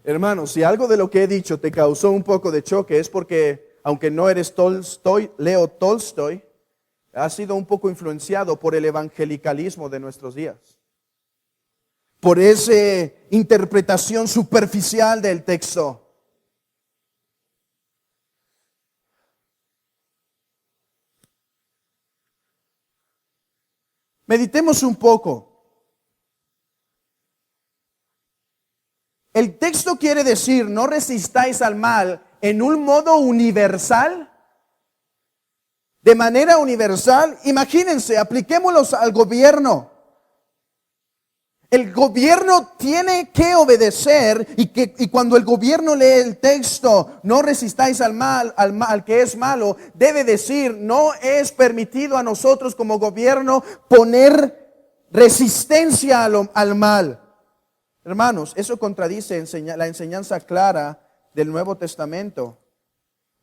Hermanos, si algo de lo que he dicho te causó un poco de choque, es porque, aunque no eres Leo Tolstoy, has sido un poco influenciado por el evangelicalismo de nuestros días. Por esa interpretación superficial del texto. Meditemos un poco. El texto quiere decir, no resistáis al mal en un modo universal. De manera universal, imagínense, apliquémoslo al gobierno. El gobierno tiene que obedecer y cuando el gobierno lee el texto, no resistáis al mal, al que es malo, debe decir, no es permitido a nosotros como gobierno poner resistencia al mal. Hermanos, eso contradice la enseñanza clara del Nuevo Testamento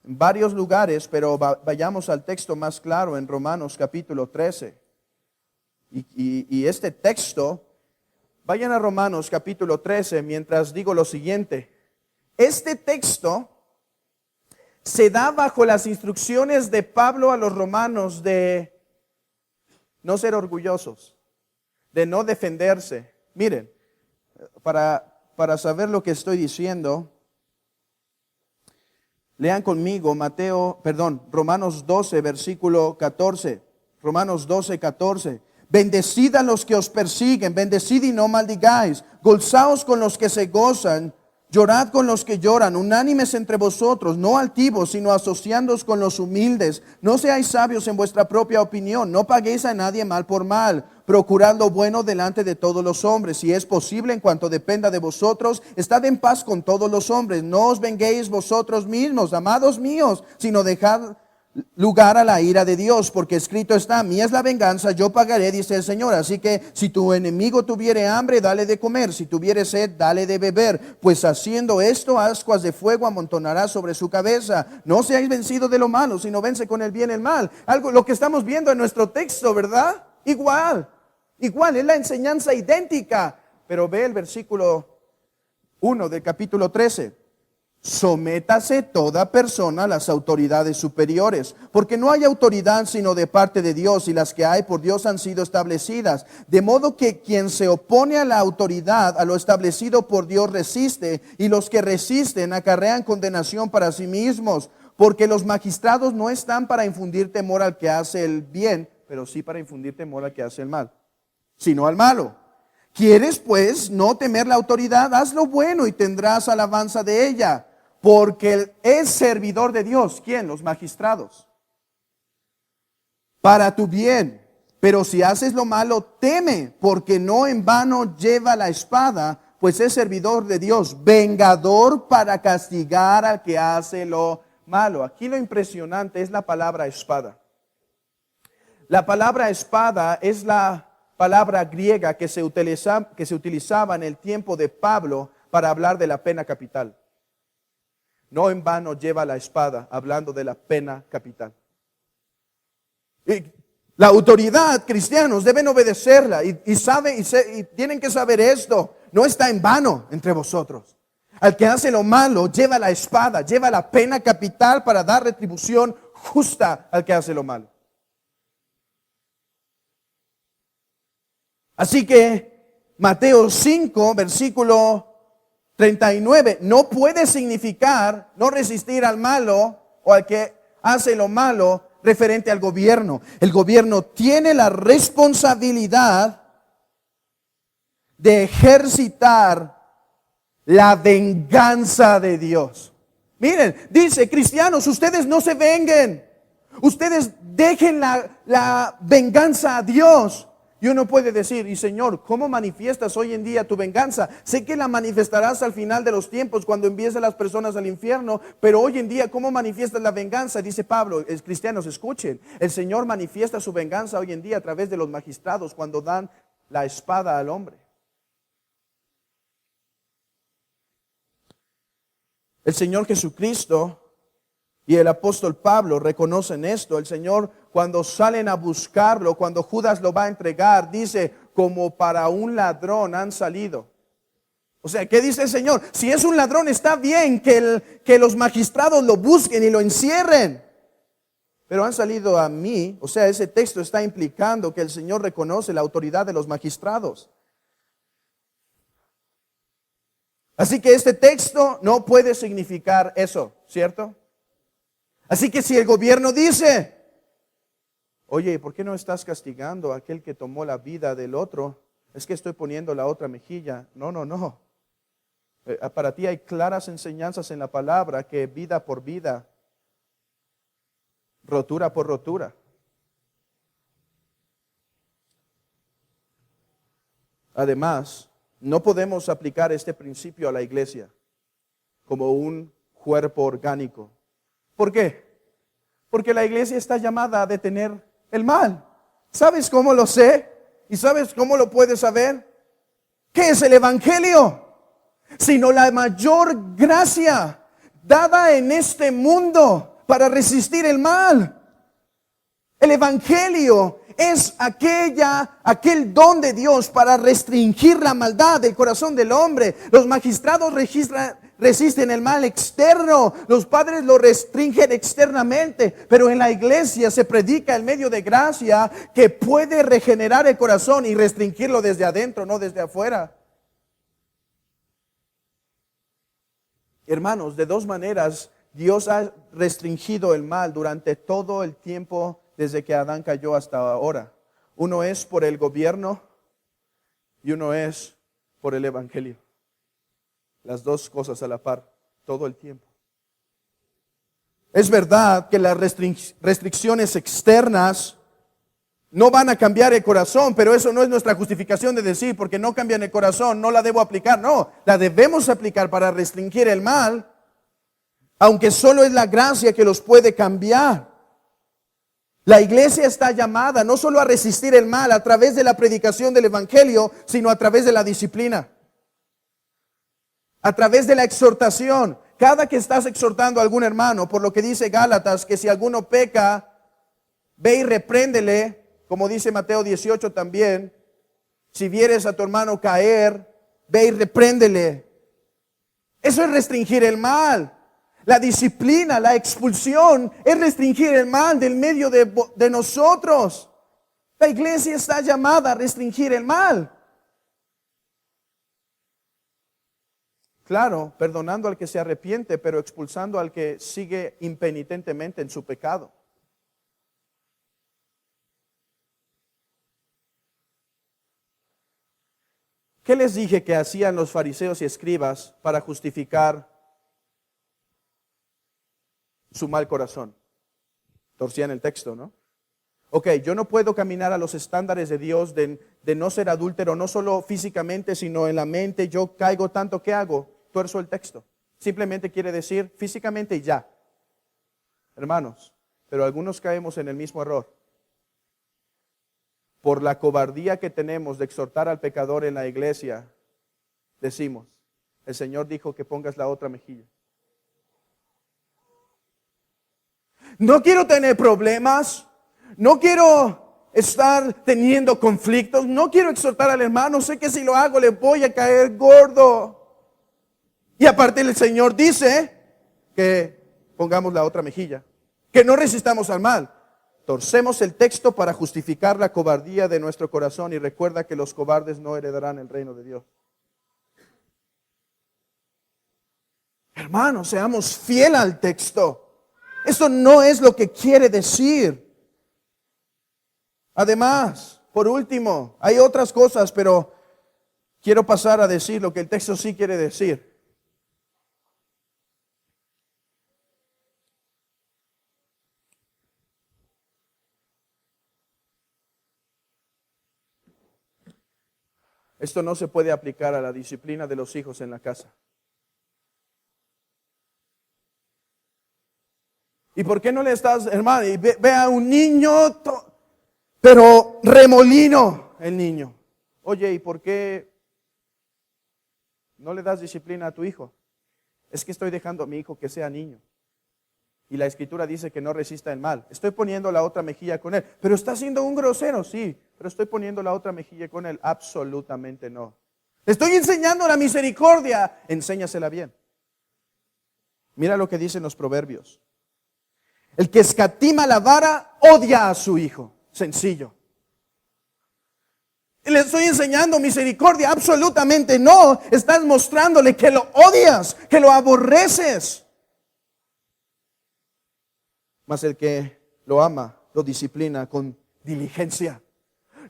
en varios lugares, pero vayamos al texto más claro en Romanos capítulo 13. Y este texto, vayan a Romanos capítulo 13 mientras digo lo siguiente. Este texto se da bajo las instrucciones de Pablo a los romanos de no ser orgullosos, de no defenderse. Miren, para saber lo que estoy diciendo, lean conmigo Romanos 12, versículo 14. Romanos 12, 14. Bendecid a los que os persiguen, bendecid y no maldigáis. Gozaos con los que se gozan, llorad con los que lloran. Unánimes entre vosotros, no altivos, sino asociándoos con los humildes. No seáis sabios en vuestra propia opinión, no paguéis a nadie mal por mal. Procurad lo bueno delante de todos los hombres. Si es posible, en cuanto dependa de vosotros, estad en paz con todos los hombres. No os venguéis vosotros mismos, amados míos, sino dejad lugar a la ira de Dios, porque escrito está, mía es la venganza, yo pagaré, dice el Señor. Así que si tu enemigo tuviere hambre, dale de comer, si tuviere sed, dale de beber, pues haciendo esto, ascuas de fuego amontonará sobre su cabeza. No seáis vencidos de lo malo, sino vence con el bien el mal. Algo, lo que estamos viendo en nuestro texto, ¿verdad? Igual, es la enseñanza idéntica, pero ve el versículo 1 del capítulo 13. Sométase toda persona a las autoridades superiores, porque no hay autoridad sino de parte de Dios, y las que hay por Dios han sido establecidas. De modo que quien se opone a la autoridad, a lo establecido por Dios, resiste, y los que resisten acarrean condenación para sí mismos, porque los magistrados no están para infundir temor al que hace el bien, pero sí para infundir temor al que hace el mal, sino al malo. ¿Quieres pues no temer la autoridad? Haz lo bueno y tendrás alabanza de ella. Porque es servidor de Dios. ¿Quién? Los magistrados. Para tu bien. Pero si haces lo malo, teme, porque no en vano lleva la espada, pues es servidor de Dios, vengador para castigar al que hace lo malo. Aquí lo impresionante es la palabra espada. La palabra espada es la palabra griega que se utilizaba en el tiempo de Pablo para hablar de la pena capital. No en vano lleva la espada, hablando de la pena capital. Y la autoridad, cristianos, deben obedecerla y tienen que saber esto. No está en vano entre vosotros. Al que hace lo malo, lleva la espada, lleva la pena capital para dar retribución justa al que hace lo malo. Así que Mateo 5, versículo 39, no puede significar no resistir al malo o al que hace lo malo, referente al gobierno. El gobierno tiene la responsabilidad de ejercitar la venganza de Dios. Miren, dice, cristianos, ustedes no se venguen. Ustedes dejen la venganza a Dios. Y uno puede decir, y Señor, ¿cómo manifiestas hoy en día tu venganza? Sé que la manifestarás al final de los tiempos, cuando envíes a las personas al infierno, pero hoy en día, ¿cómo manifiestas la venganza? Dice Pablo, cristianos, escuchen, el Señor manifiesta su venganza hoy en día a través de los magistrados, cuando dan la espada al hombre. El Señor Jesucristo y el apóstol Pablo reconocen esto. El Señor, cuando salen a buscarlo, cuando Judas lo va a entregar, dice, como para un ladrón han salido. O sea, ¿qué dice el Señor? Si es un ladrón, está bien que los magistrados lo busquen y lo encierren. Pero han salido a mí. O sea, ese texto está implicando que el Señor reconoce la autoridad de los magistrados. Así que este texto no puede significar eso, ¿cierto? Así que si el gobierno dice, oye, ¿por qué no estás castigando a aquel que tomó la vida del otro? Es que estoy poniendo la otra mejilla. No. Para ti hay claras enseñanzas en la palabra que vida por vida, rotura por rotura. Además, no podemos aplicar este principio a la iglesia como un cuerpo orgánico. ¿Por qué? Porque la iglesia está llamada a detener el mal. ¿Sabes cómo lo sé? ¿Y sabes cómo lo puedes saber? ¿Qué es el evangelio? Sino la mayor gracia dada en este mundo para resistir el mal. El evangelio es aquel don de Dios para restringir la maldad del corazón del hombre. Los magistrados resisten el mal externo, los padres lo restringen externamente, pero en la iglesia se predica el medio de gracia que puede regenerar el corazón y restringirlo desde adentro, no desde afuera. Hermanos, de dos maneras Dios ha restringido el mal durante todo el tiempo desde que Adán cayó hasta ahora. Uno es por el gobierno y uno es por el evangelio. Las dos cosas a la par, todo el tiempo. Es verdad que las restricciones externas no van a cambiar el corazón, pero eso no es nuestra justificación de decir, porque no cambian el corazón, no la debo aplicar. No, la debemos aplicar para restringir el mal, aunque solo es la gracia que los puede cambiar. La iglesia está llamada no solo a resistir el mal a través de la predicación del evangelio, sino a través de la disciplina, a través de la exhortación. Cada que estás exhortando a algún hermano, por lo que dice Gálatas, que si alguno peca, ve y repréndele, como dice Mateo 18 también. Si vieres a tu hermano caer, ve y repréndele. Eso es restringir el mal. La disciplina, la expulsión, es restringir el mal del medio de nosotros. La iglesia está llamada a restringir el mal. Claro, perdonando al que se arrepiente, pero expulsando al que sigue impenitentemente en su pecado. ¿Qué les dije que hacían los fariseos y escribas para justificar su mal corazón? Torcían el texto, ¿no? Ok, yo no puedo caminar a los estándares de Dios de no ser adúltero, no solo físicamente, sino en la mente. Yo caigo tanto, ¿qué hago? Tuerzo el texto. Simplemente quiere decir físicamente y ya. Hermanos, pero algunos caemos en el mismo error. Por la cobardía que tenemos de exhortar al pecador en la iglesia, decimos, el Señor dijo que pongas la otra mejilla. No quiero tener problemas, no quiero estar teniendo conflictos, no quiero exhortar al hermano, sé que si lo hago le voy a caer gordo. Y aparte el Señor dice que pongamos la otra mejilla, que no resistamos al mal. Torcemos el texto para justificar la cobardía de nuestro corazón y recuerda que los cobardes no heredarán el reino de Dios. Hermanos, seamos fieles al texto. Eso no es lo que quiere decir. Además, por último, hay otras cosas, pero quiero pasar a decir lo que el texto sí quiere decir. Esto no se puede aplicar a la disciplina de los hijos en la casa. ¿Y por qué no le estás, hermano? Y ve a un niño, pero remolino el niño. Oye, ¿y por qué no le das disciplina a tu hijo? Es que estoy dejando a mi hijo que sea niño. Y la Escritura dice que no resista el mal. Estoy poniendo la otra mejilla con él. Pero está siendo un grosero, sí. Pero estoy poniendo la otra mejilla con él. Absolutamente no. Le estoy enseñando la misericordia. Enséñasela bien. Mira lo que dicen los proverbios. El que escatima la vara odia a su hijo. Sencillo. Le estoy enseñando misericordia. Absolutamente no. Estás mostrándole que lo odias, que lo aborreces. Mas el que lo ama, lo disciplina con diligencia.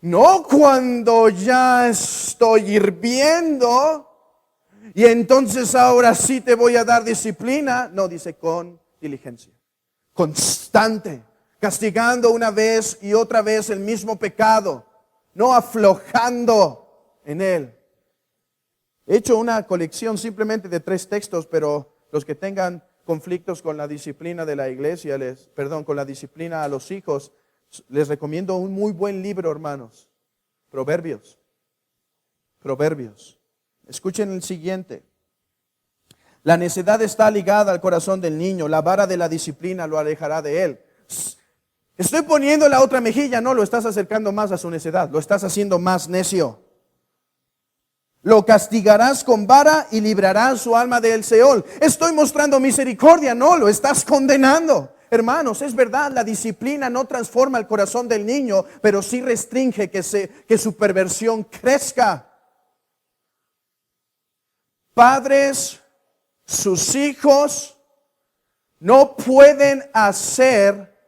No cuando ya estoy hirviendo y entonces ahora sí te voy a dar disciplina. No, dice con diligencia. Constante. Castigando una vez y otra vez el mismo pecado. No aflojando en él. He hecho una colección simplemente de 3 textos, pero los que tengan conflictos con la disciplina de la iglesia, con la disciplina a los hijos, les recomiendo un muy buen libro, hermanos. Proverbios. Proverbios. Escuchen el siguiente. La necedad está ligada al corazón del niño, la vara de la disciplina lo alejará de él. Estoy poniendo la otra mejilla, no, lo estás acercando más a su necedad, lo estás haciendo más necio. Lo castigarás con vara y librarás su alma del Seol. Estoy mostrando misericordia, no, lo estás condenando. Hermanos, es verdad, la disciplina no transforma el corazón del niño, pero sí restringe que su perversión crezca. Padres, sus hijos no pueden hacer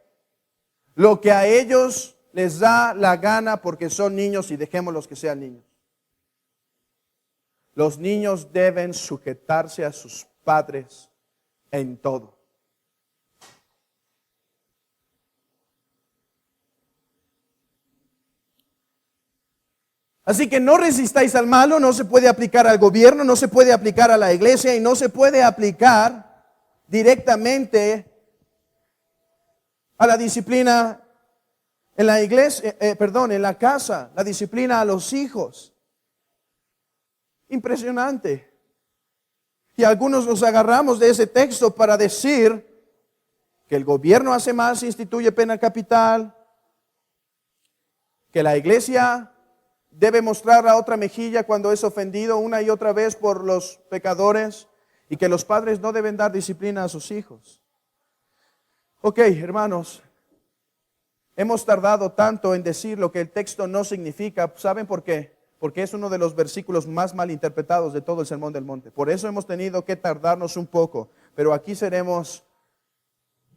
lo que a ellos les da la gana porque son niños y dejémoslos que sean niños. Los niños deben sujetarse a sus padres en todo. Así que no resistáis al malo, no se puede aplicar al gobierno, no se puede aplicar a la iglesia y no se puede aplicar directamente a la disciplina en la iglesia, en la casa, la disciplina a los hijos. Impresionante. Y algunos nos agarramos de ese texto para decir que el gobierno hace más, instituye pena capital, que la iglesia debe mostrar la otra mejilla cuando es ofendido una y otra vez por los pecadores y que los padres no deben dar disciplina a sus hijos. Ok, hermanos, hemos tardado tanto en decir lo que el texto no significa. ¿Saben por qué? Porque es uno de los versículos más mal interpretados de todo el Sermón del Monte. Por eso hemos tenido que tardarnos un poco, pero aquí seremos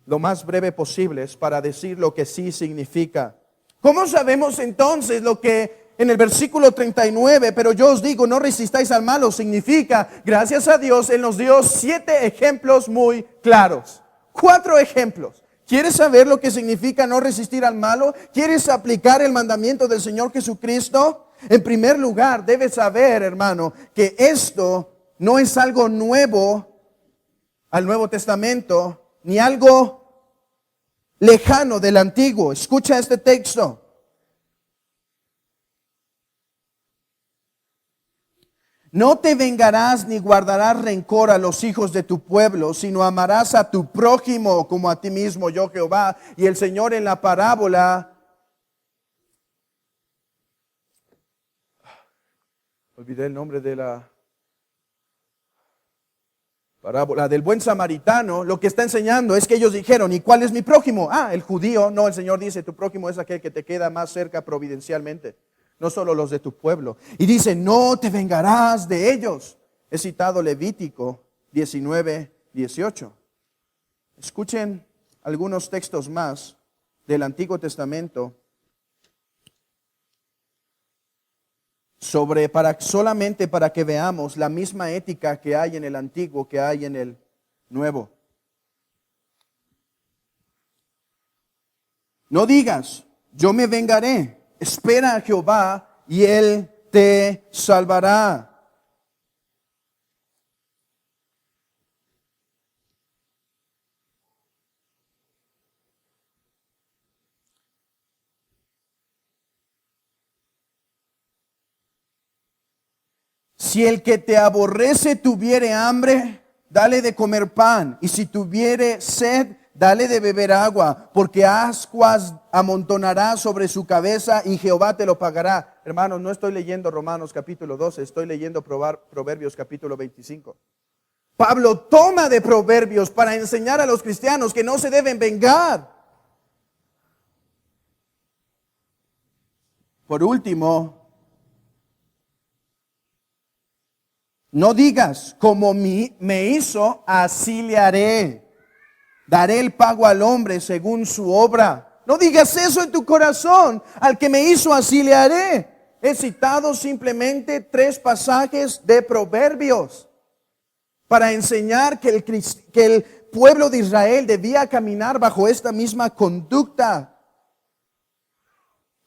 lo más breve posible para decir lo que sí significa. ¿Cómo sabemos entonces lo que en el versículo 39, pero yo os digo, no resistáis al malo, significa? Gracias a Dios, Él nos dio 7 ejemplos muy claros. 4 ejemplos. ¿Quieres saber lo que significa no resistir al malo? ¿Quieres aplicar el mandamiento del Señor Jesucristo? En primer lugar, debes saber, hermano, que esto no es algo nuevo al Nuevo Testamento, ni algo lejano del Antiguo. Escucha este texto. No te vengarás ni guardarás rencor a los hijos de tu pueblo, sino amarás a tu prójimo como a ti mismo, yo Jehová. Y el Señor en la parábola, olvidé el nombre de la parábola del buen samaritano, lo que está enseñando es que ellos dijeron, ¿y cuál es mi prójimo? El judío. No, el Señor dice, tu prójimo es aquel que te queda más cerca providencialmente. No solo los de tu pueblo. Y dice, no te vengarás de ellos. He citado Levítico 19:18. Escuchen algunos textos más del Antiguo Testamento solamente para que veamos la misma ética que hay en el Antiguo que hay en el Nuevo. No digas, yo me vengaré. Espera a Jehová y Él te salvará. Si el que te aborrece tuviere hambre, dale de comer pan. Y si tuviere sed, dale de beber agua, porque ascuas amontonará sobre su cabeza y Jehová te lo pagará. Hermanos, no estoy leyendo Romanos capítulo 12, estoy leyendo Proverbios capítulo 25. Pablo toma de Proverbios para enseñar a los cristianos que no se deben vengar. Por último, no digas, como me hizo, así le haré. Daré el pago al hombre según su obra. No digas eso en tu corazón. Al que me hizo, así le haré. He citado simplemente 3 pasajes de Proverbios para enseñar que el pueblo de Israel debía caminar bajo esta misma conducta.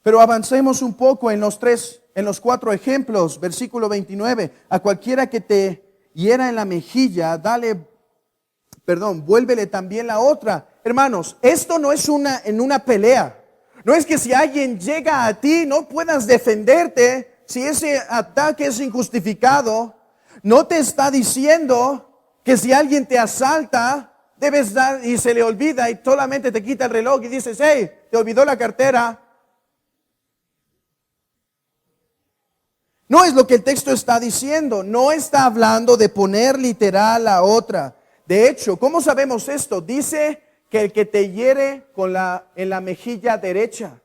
Pero avancemos un poco en los 4 ejemplos. Versículo 29. A cualquiera que te hiera en la mejilla, vuélvele también la otra. Hermanos, esto no es en una pelea. No es que si alguien llega a ti no puedas defenderte. Si ese ataque es injustificado, no te está diciendo que si alguien te asalta, debes dar y se le olvida y solamente te quita el reloj y dices, hey, te olvidó la cartera. No es lo que el texto está diciendo. No está hablando de poner literal a otra. De hecho, ¿cómo sabemos esto? Dice que el que te hiere en la mejilla derecha.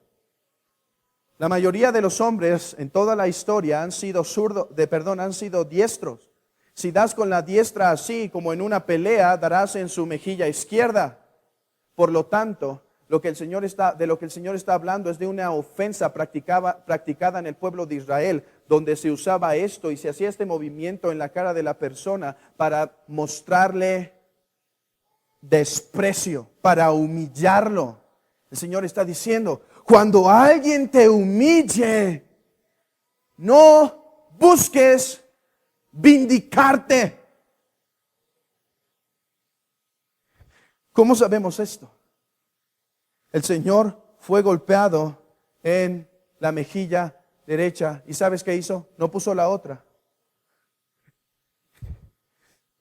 La mayoría de los hombres en toda la historia han sido diestros. Si das con la diestra así, como en una pelea, darás en su mejilla izquierda. Por lo tanto, de lo que el Señor está hablando es de una ofensa practicada en el pueblo de Israel, donde se usaba esto y se hacía este movimiento en la cara de la persona para mostrarle desprecio, para humillarlo. El Señor está diciendo, cuando alguien te humille, no busques vindicarte. ¿Cómo sabemos esto? El Señor fue golpeado en la mejilla derecha. ¿Y sabes qué hizo? No puso la otra.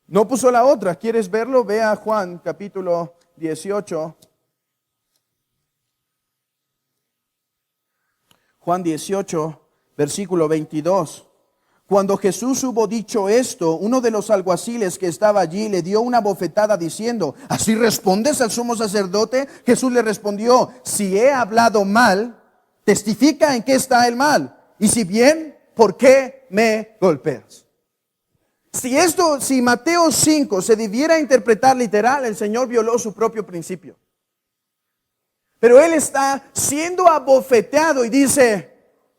No puso la otra. ¿Quieres verlo? Ve a Juan capítulo 18. Juan 18, versículo 22. Cuando Jesús hubo dicho esto, uno de los alguaciles que estaba allí le dio una bofetada diciendo, ¿así respondes al sumo sacerdote? Jesús le respondió, si he hablado mal, testifica en qué está el mal. Y si bien, ¿por qué me golpeas? Si Mateo 5 se debiera interpretar literal, el Señor violó su propio principio. Pero Él está siendo abofeteado y dice,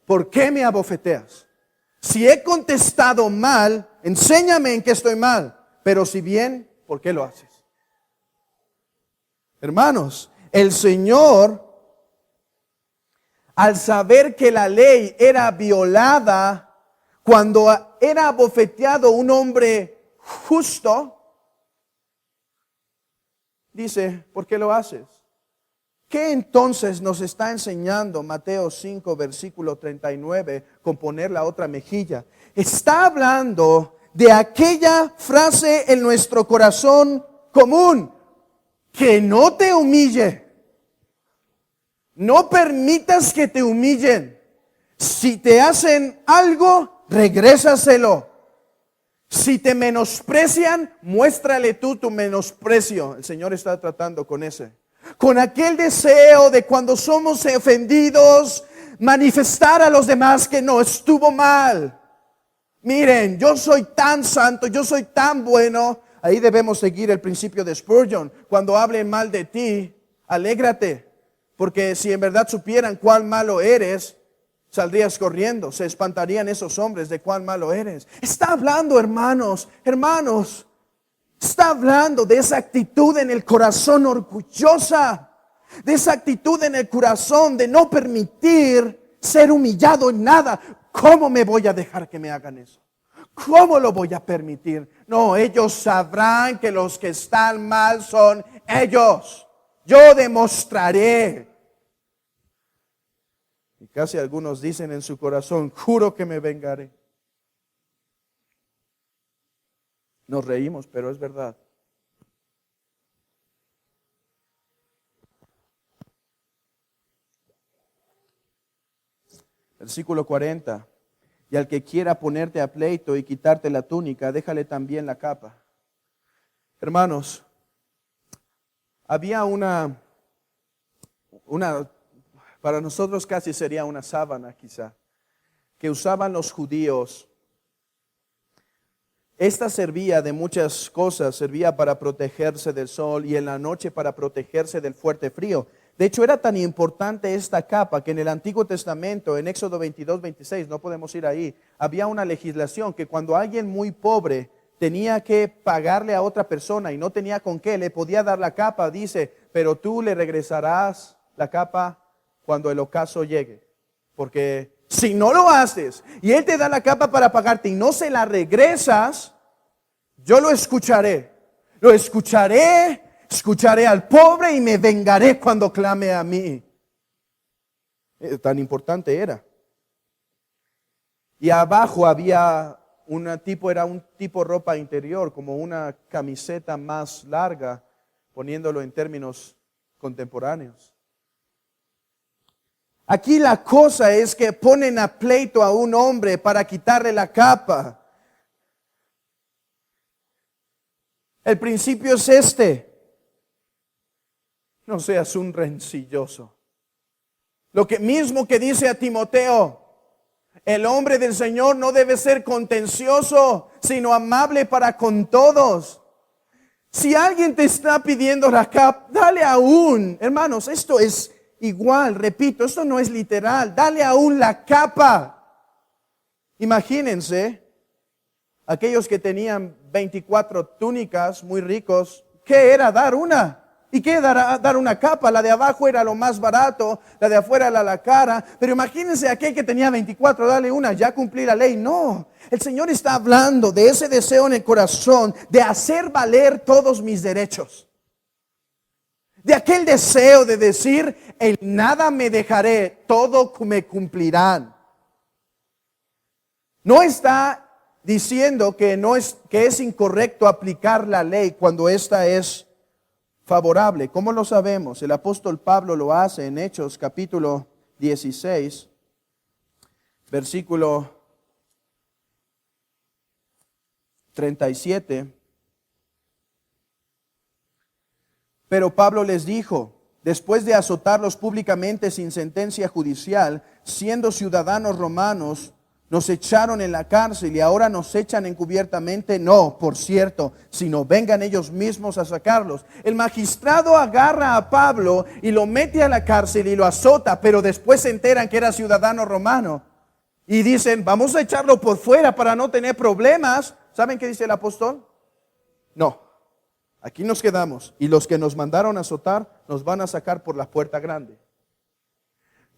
¿por qué me abofeteas? Si he contestado mal, enséñame en qué estoy mal. Pero si bien, ¿por qué lo haces? Hermanos, el Señor, al saber que la ley era violada, cuando era abofeteado un hombre justo, dice, ¿por qué lo haces? ¿Qué entonces nos está enseñando Mateo 5, versículo 39, con poner la otra mejilla? Está hablando de aquella frase en nuestro corazón común, que no te humille. No permitas que te humillen. Si te hacen algo, regrésaselo. Si te menosprecian, muéstrale tú tu menosprecio. El Señor está tratando con aquel deseo de cuando somos ofendidos, manifestar a los demás que no estuvo mal. Miren, yo soy tan santo, yo soy tan bueno. Ahí debemos seguir el principio de Spurgeon. Cuando hablen mal de ti, Alégrate, porque si en verdad supieran cuán malo eres, saldrías corriendo, se espantarían esos hombres de cuán malo eres. Está hablando, hermanos, está hablando de esa actitud en el corazón orgullosa, de esa actitud en el corazón de no permitir ser humillado en nada. ¿Cómo me voy a dejar que me hagan eso? ¿Cómo lo voy a permitir? No, ellos sabrán que los que están mal son ellos. Yo demostraré. Y casi algunos dicen en su corazón, juro que me vengaré. Nos reímos, pero es verdad. Versículo 40. Y al que quiera ponerte a pleito y quitarte la túnica, déjale también la capa. Hermanos, había una para nosotros casi sería una sábana quizá, que usaban los judíos. Esta servía de muchas cosas, servía para protegerse del sol y en la noche para protegerse del fuerte frío. De hecho, era tan importante esta capa que en el Antiguo Testamento, en Éxodo 22, 26, no podemos ir ahí, había una legislación que cuando alguien muy pobre tenía que pagarle a otra persona y no tenía con qué, le podía dar la capa, dice, pero tú le regresarás la capa cuando el ocaso llegue. Porque si no lo haces y él te da la capa para pagarte y no se la regresas, yo lo escucharé. Lo escucharé al pobre y me vengaré cuando clame a mí. Tan importante era. Y abajo había era un tipo de ropa interior, como una camiseta más larga, poniéndolo en términos contemporáneos. Aquí la cosa es que ponen a pleito a un hombre para quitarle la capa. El principio es este. No seas un rencilloso. Lo que mismo que dice a Timoteo, el hombre del Señor no debe ser contencioso, sino amable para con todos. Si alguien te está pidiendo la capa, dale aún. Hermanos, esto es igual, repito, esto no es literal. Dale aún la capa. Imagínense, aquellos que tenían 24 túnicas muy ricos, ¿qué era dar una? ¿Y qué era dar una capa? La de abajo era lo más barato, la de afuera era la cara. Pero imagínense aquel que tenía 24, dale una, ya cumplí la ley. No, el Señor está hablando de ese deseo en el corazón de hacer valer todos mis derechos. De aquel deseo de decir, en nada me dejaré, todo me cumplirán. No está diciendo que es incorrecto aplicar la ley cuando esta es favorable. ¿Cómo lo sabemos? El apóstol Pablo lo hace en Hechos capítulo 16, versículo 37. Pero Pablo les dijo, después de azotarlos públicamente sin sentencia judicial, siendo ciudadanos romanos, nos echaron en la cárcel y ahora nos echan encubiertamente. No, por cierto, sino vengan ellos mismos a sacarlos. El magistrado agarra a Pablo y lo mete a la cárcel y lo azota, pero después se enteran que era ciudadano romano. Y dicen, vamos a echarlo por fuera para no tener problemas. ¿Saben qué dice el apóstol? No. Aquí nos quedamos y los que nos mandaron a azotar nos van a sacar por la puerta grande.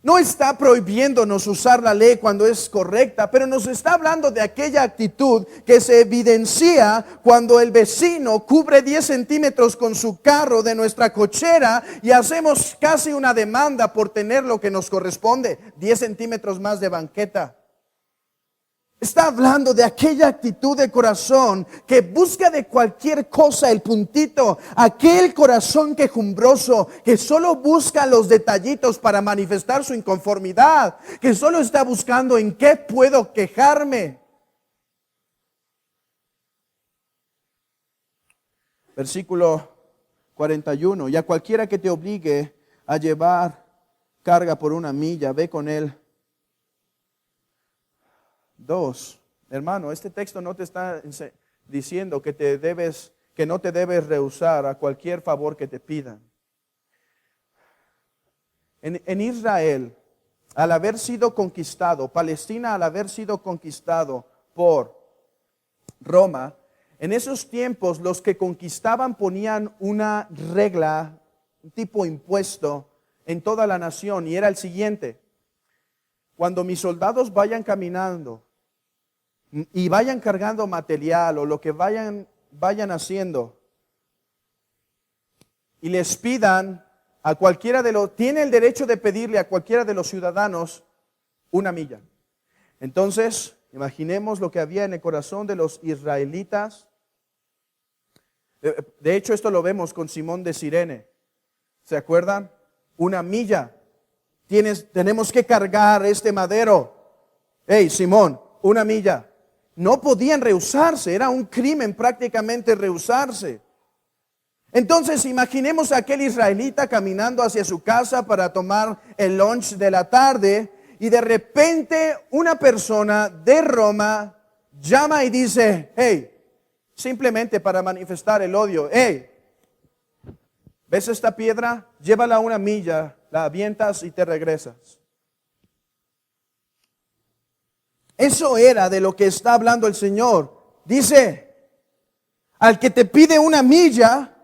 No está prohibiéndonos usar la ley cuando es correcta, pero nos está hablando de aquella actitud que se evidencia cuando el vecino cubre 10 centímetros con su carro de nuestra cochera y hacemos casi una demanda por tener lo que nos corresponde, 10 centímetros más de banqueta. Está hablando de aquella actitud de corazón que busca de cualquier cosa el puntito. Aquel corazón quejumbroso que solo busca los detallitos para manifestar su inconformidad. Que solo está buscando en qué puedo quejarme. Versículo 41. Y a cualquiera que te obligue a llevar carga por una milla, ve con él. 2. Hermano, este texto no te está diciendo que no te debes rehusar a cualquier favor que te pidan. En Israel, al haber sido conquistado, Palestina al haber sido conquistado por Roma, en esos tiempos los que conquistaban ponían una regla, un tipo impuesto en toda la nación, y era el siguiente: cuando mis soldados vayan caminando y vayan cargando material o lo que vayan haciendo, y les pidan a cualquiera tiene el derecho de pedirle a cualquiera de los ciudadanos una milla. Entonces, imaginemos lo que había en el corazón de los israelitas. De hecho, esto lo vemos con Simón de Cirene. ¿Se acuerdan? Una milla. Tenemos que cargar este madero. Hey, Simón, una milla. No podían rehusarse, era un crimen prácticamente rehusarse. Entonces imaginemos a aquel israelita caminando hacia su casa para tomar el lunch de la tarde, y de repente una persona de Roma llama y dice: hey, simplemente para manifestar el odio, hey, ¿ves esta piedra? Llévala a una milla, la avientas y te regresas. Eso era de lo que está hablando el Señor. Dice: al que te pide una milla,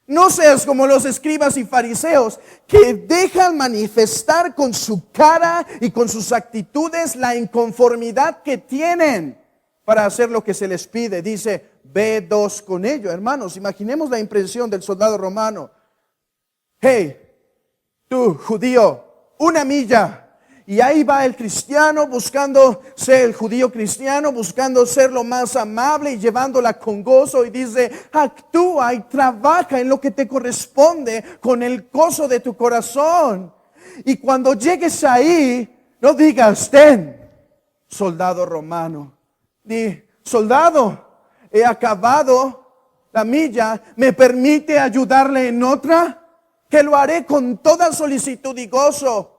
no seas como los escribas y fariseos, que dejan manifestar con su cara y con sus actitudes la inconformidad que tienen para hacer lo que se les pide. Dice: ve dos con ellos. Hermanos, imaginemos la impresión del soldado romano. Hey, tú judío, una milla. Y ahí va el cristiano buscando ser el judío cristiano, buscando ser lo más amable y llevándola con gozo. Y dice: actúa y trabaja en lo que te corresponde con el gozo de tu corazón. Y cuando llegues ahí, no digas: ten, soldado romano. Di: soldado, he acabado la milla, ¿me permite ayudarle en otra? Que lo haré con toda solicitud y gozo.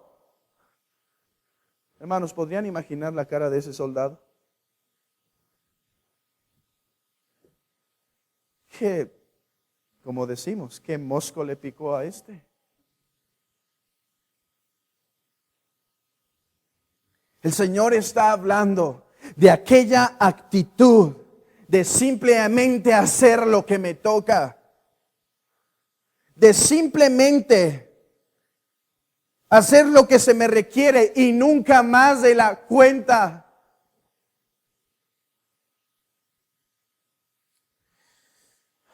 Hermanos, ¿podrían imaginar la cara de ese soldado? Que, como decimos, ¿qué mosco le picó a este? El Señor está hablando de aquella actitud de simplemente hacer lo que me toca, de simplemente hacer lo que se me requiere y nunca más de la cuenta.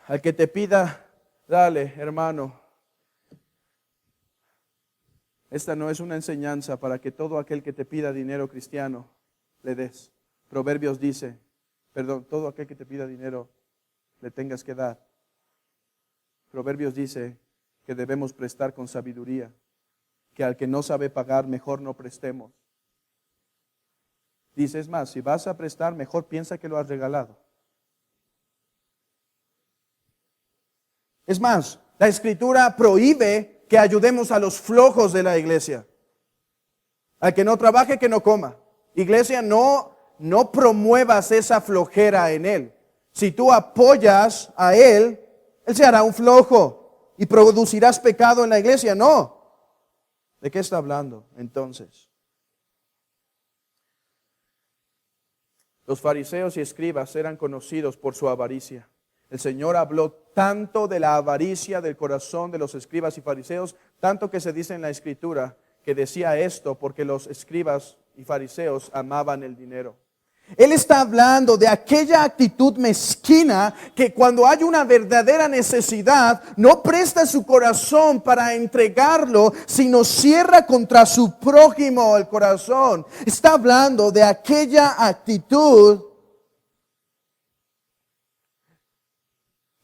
Al que te pida, dale, hermano. Esta no es una enseñanza para que todo aquel que te pida dinero cristiano le des. Proverbios dice, todo aquel que te pida dinero le tengas que dar. Proverbios dice que debemos prestar con sabiduría, que al que no sabe pagar, mejor no prestemos. Dice: es más, si vas a prestar, mejor piensa que lo has regalado. Es más, la Escritura prohíbe que ayudemos a los flojos de la iglesia. Al que no trabaje, que no coma. Iglesia, no promuevas esa flojera en él. Si tú apoyas a él se hará un flojo y producirás pecado en la iglesia. No. ¿De qué está hablando entonces? Los fariseos y escribas eran conocidos por su avaricia. El Señor habló tanto de la avaricia del corazón de los escribas y fariseos, tanto que se dice en la Escritura que decía esto porque los escribas y fariseos amaban el dinero. Él está hablando de aquella actitud mezquina que cuando hay una verdadera necesidad no presta su corazón para entregarlo, sino cierra contra su prójimo el corazón. Está hablando de aquella actitud.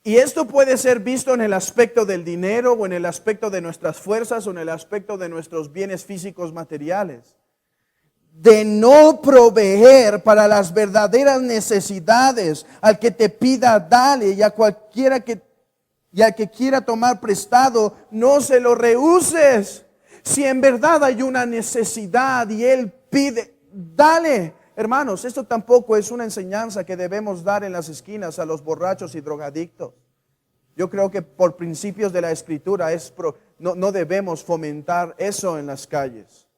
Y esto puede ser visto en el aspecto del dinero o en el aspecto de nuestras fuerzas o en el aspecto de nuestros bienes físicos materiales. De no proveer para las verdaderas necesidades. Al que te pida, dale, y a cualquiera y al que quiera tomar prestado, no se lo rehuses. Si en verdad hay una necesidad y él pide, dale. Hermanos, esto tampoco es una enseñanza que debemos dar en las esquinas a los borrachos y drogadictos. Yo creo que por principios de la Escritura no debemos fomentar eso en las calles.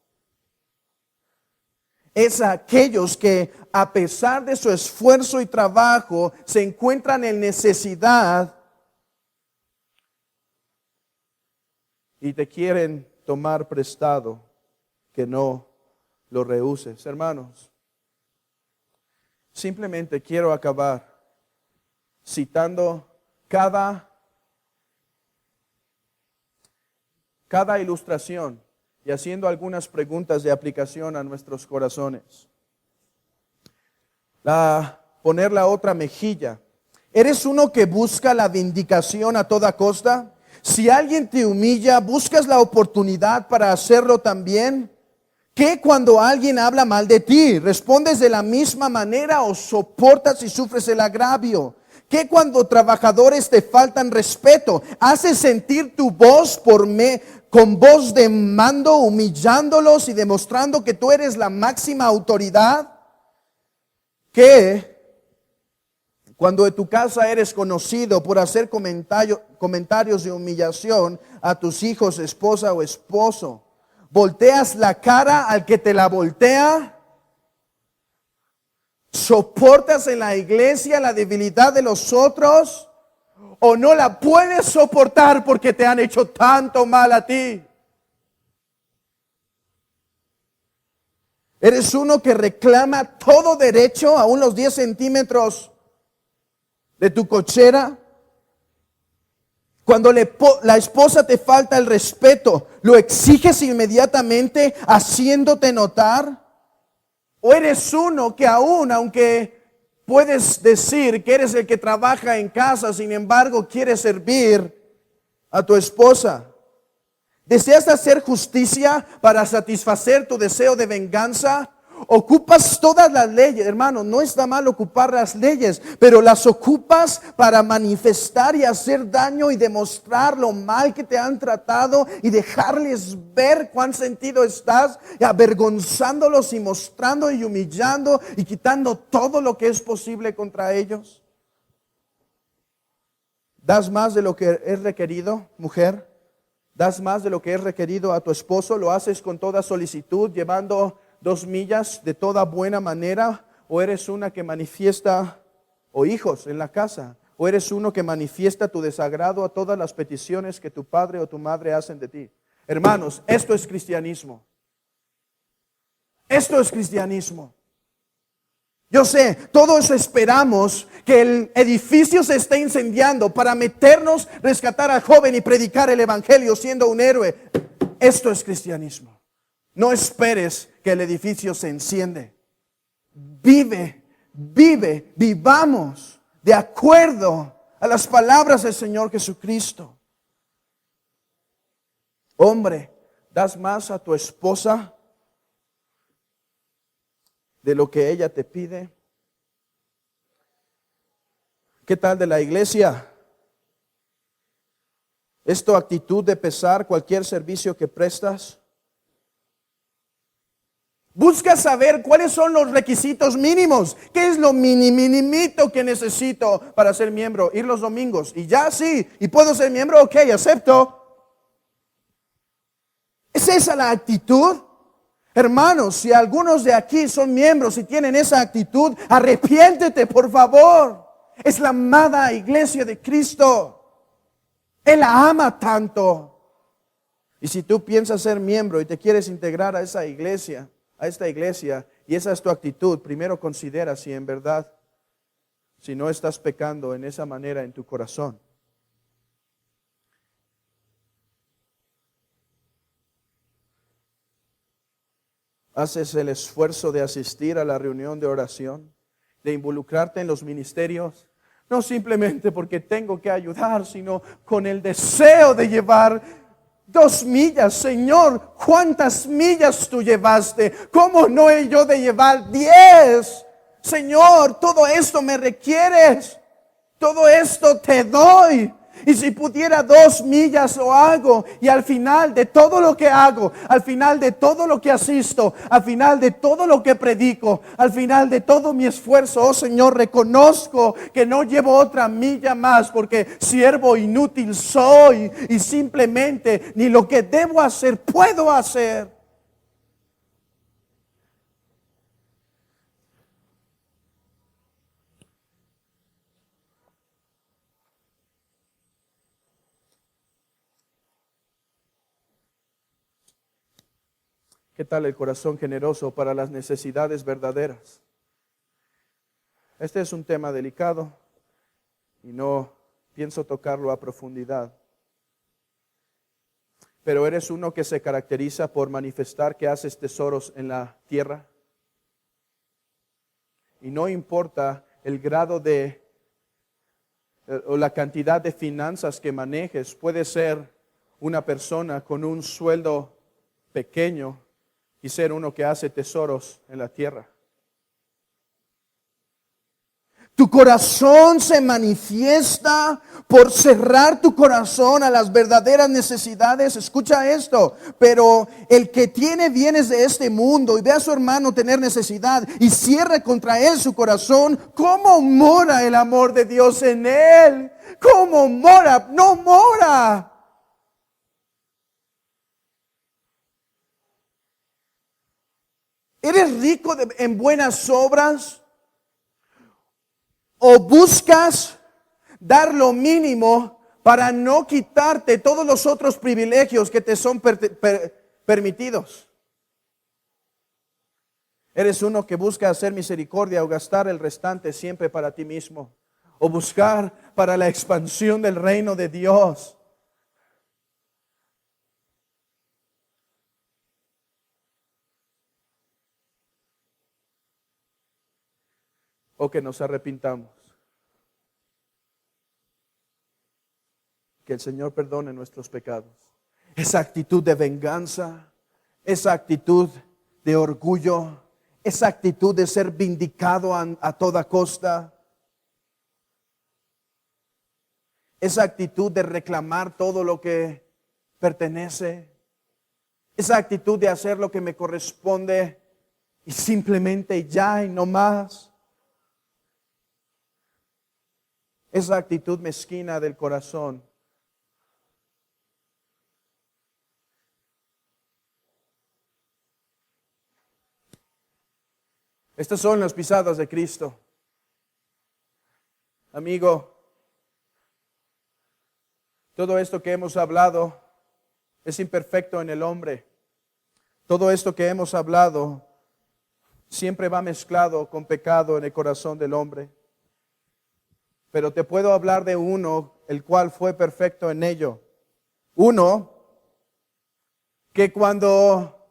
Es aquellos que a pesar de su esfuerzo y trabajo se encuentran en necesidad y te quieren tomar prestado, que no lo rehuses. Hermanos, simplemente quiero acabar citando cada ilustración y haciendo algunas preguntas de aplicación a nuestros corazones. Poner la otra mejilla. ¿Eres uno que busca la vindicación a toda costa? Si alguien te humilla, ¿buscas la oportunidad para hacerlo también? ¿Qué cuando alguien habla mal de ti? ¿Respondes de la misma manera o soportas y sufres el agravio? ¿Qué cuando trabajadores te faltan respeto? ¿Haces sentir tu voz con voz de mando, humillándolos y demostrando que tú eres la máxima autoridad? ¿Qué cuando en tu casa eres conocido por hacer comentarios de humillación a tus hijos, esposa o esposo? ¿Volteas la cara al que te la voltea? ¿Soportas en la iglesia la debilidad de los otros? ¿O no la puedes soportar porque te han hecho tanto mal a ti? ¿Eres uno que reclama todo derecho, aún los 10 centímetros de tu cochera? Cuando la esposa te falta el respeto, ¿lo exiges inmediatamente haciéndote notar? ¿O eres uno que aunque puedes decir que eres el que trabaja en casa, sin embargo quieres servir a tu esposa? ¿Deseas hacer justicia para satisfacer tu deseo de venganza? Ocupas todas las leyes, hermano, no está mal ocupar las leyes, pero las ocupas para manifestar y hacer daño y demostrar lo mal que te han tratado y dejarles ver cuán sentido estás, y avergonzándolos y mostrando y humillando y quitando todo lo que es posible contra ellos. ¿Das más de lo que es requerido, mujer? ¿Das más de lo que es requerido a tu esposo? ¿Lo haces con toda solicitud, llevando 2 millas de toda buena manera? ¿O eres una que manifiesta, o hijos en la casa, o eres uno que manifiesta tu desagrado a todas las peticiones que tu padre o tu madre hacen de ti? Hermanos, esto es cristianismo. Esto es cristianismo. Yo sé, todos esperamos que el edificio se esté incendiando para meternos, rescatar al joven y predicar el evangelio siendo un héroe. Esto es cristianismo. No esperes que el edificio se enciende. Vivamos de acuerdo a las palabras del Señor Jesucristo. Hombre, ¿das más a tu esposa de lo que ella te pide? ¿Qué tal de la iglesia? ¿Es tu actitud de pesar cualquier servicio que prestas? Busca saber cuáles son los requisitos mínimos. ¿Qué es lo minimito que necesito para ser miembro? Ir los domingos. Y ya sí, y puedo ser miembro, ok, acepto. ¿Es esa la actitud? Hermanos, si algunos de aquí son miembros y tienen esa actitud, arrepiéntete, por favor. Es la amada iglesia de Cristo. Él la ama tanto. Y si tú piensas ser miembro y te quieres integrar a esta iglesia, y esa es tu actitud, primero considera si en verdad, si no estás pecando en esa manera en tu corazón. ¿Haces el esfuerzo de asistir a la reunión de oración, de involucrarte en los ministerios? No simplemente porque tengo que ayudar, sino con el deseo de llevar 2 millas. Señor, ¿cuántas millas tú llevaste? ¿Cómo no he yo de llevar 10? Señor, todo esto me requieres. Todo esto te doy. Y si pudiera 2 millas lo hago. Y al final de todo lo que hago, al final de todo lo que asisto, al final de todo lo que predico, al final de todo mi esfuerzo, oh Señor, reconozco que no llevo otra milla más porque siervo inútil soy y simplemente ni lo que debo hacer puedo hacer. ¿Qué tal el corazón generoso para las necesidades verdaderas? Este es un tema delicado y no pienso tocarlo a profundidad. Pero eres uno que se caracteriza por manifestar que haces tesoros en la tierra. Y no importa el grado o la cantidad de finanzas que manejes, puede ser una persona con un sueldo pequeño y ser uno que hace tesoros en la tierra. Tu corazón se manifiesta por cerrar tu corazón a las verdaderas necesidades. Escucha esto. Pero el que tiene bienes de este mundo y ve a su hermano tener necesidad y cierra contra él su corazón, ¿cómo mora el amor de Dios en él? ¿Cómo mora? No mora. ¿Eres rico en buenas obras? ¿O buscas dar lo mínimo para no quitarte todos los otros privilegios que te son permitidos? ¿Eres uno que busca hacer misericordia o gastar el restante siempre para ti mismo? ¿O buscar para la expansión del reino de Dios? O que nos arrepintamos. Que el Señor perdone nuestros pecados. Esa actitud de venganza, esa actitud de orgullo, esa actitud de ser vindicado a toda costa, esa actitud de reclamar todo lo que pertenece, esa actitud de hacer lo que me corresponde y simplemente ya y no más. Esa actitud mezquina del corazón. Estas son las pisadas de Cristo. Amigo, todo esto que hemos hablado es imperfecto en el hombre. Todo esto que hemos hablado siempre va mezclado con pecado en el corazón del hombre. Pero te puedo hablar de uno, el cual fue perfecto en ello. Uno que cuando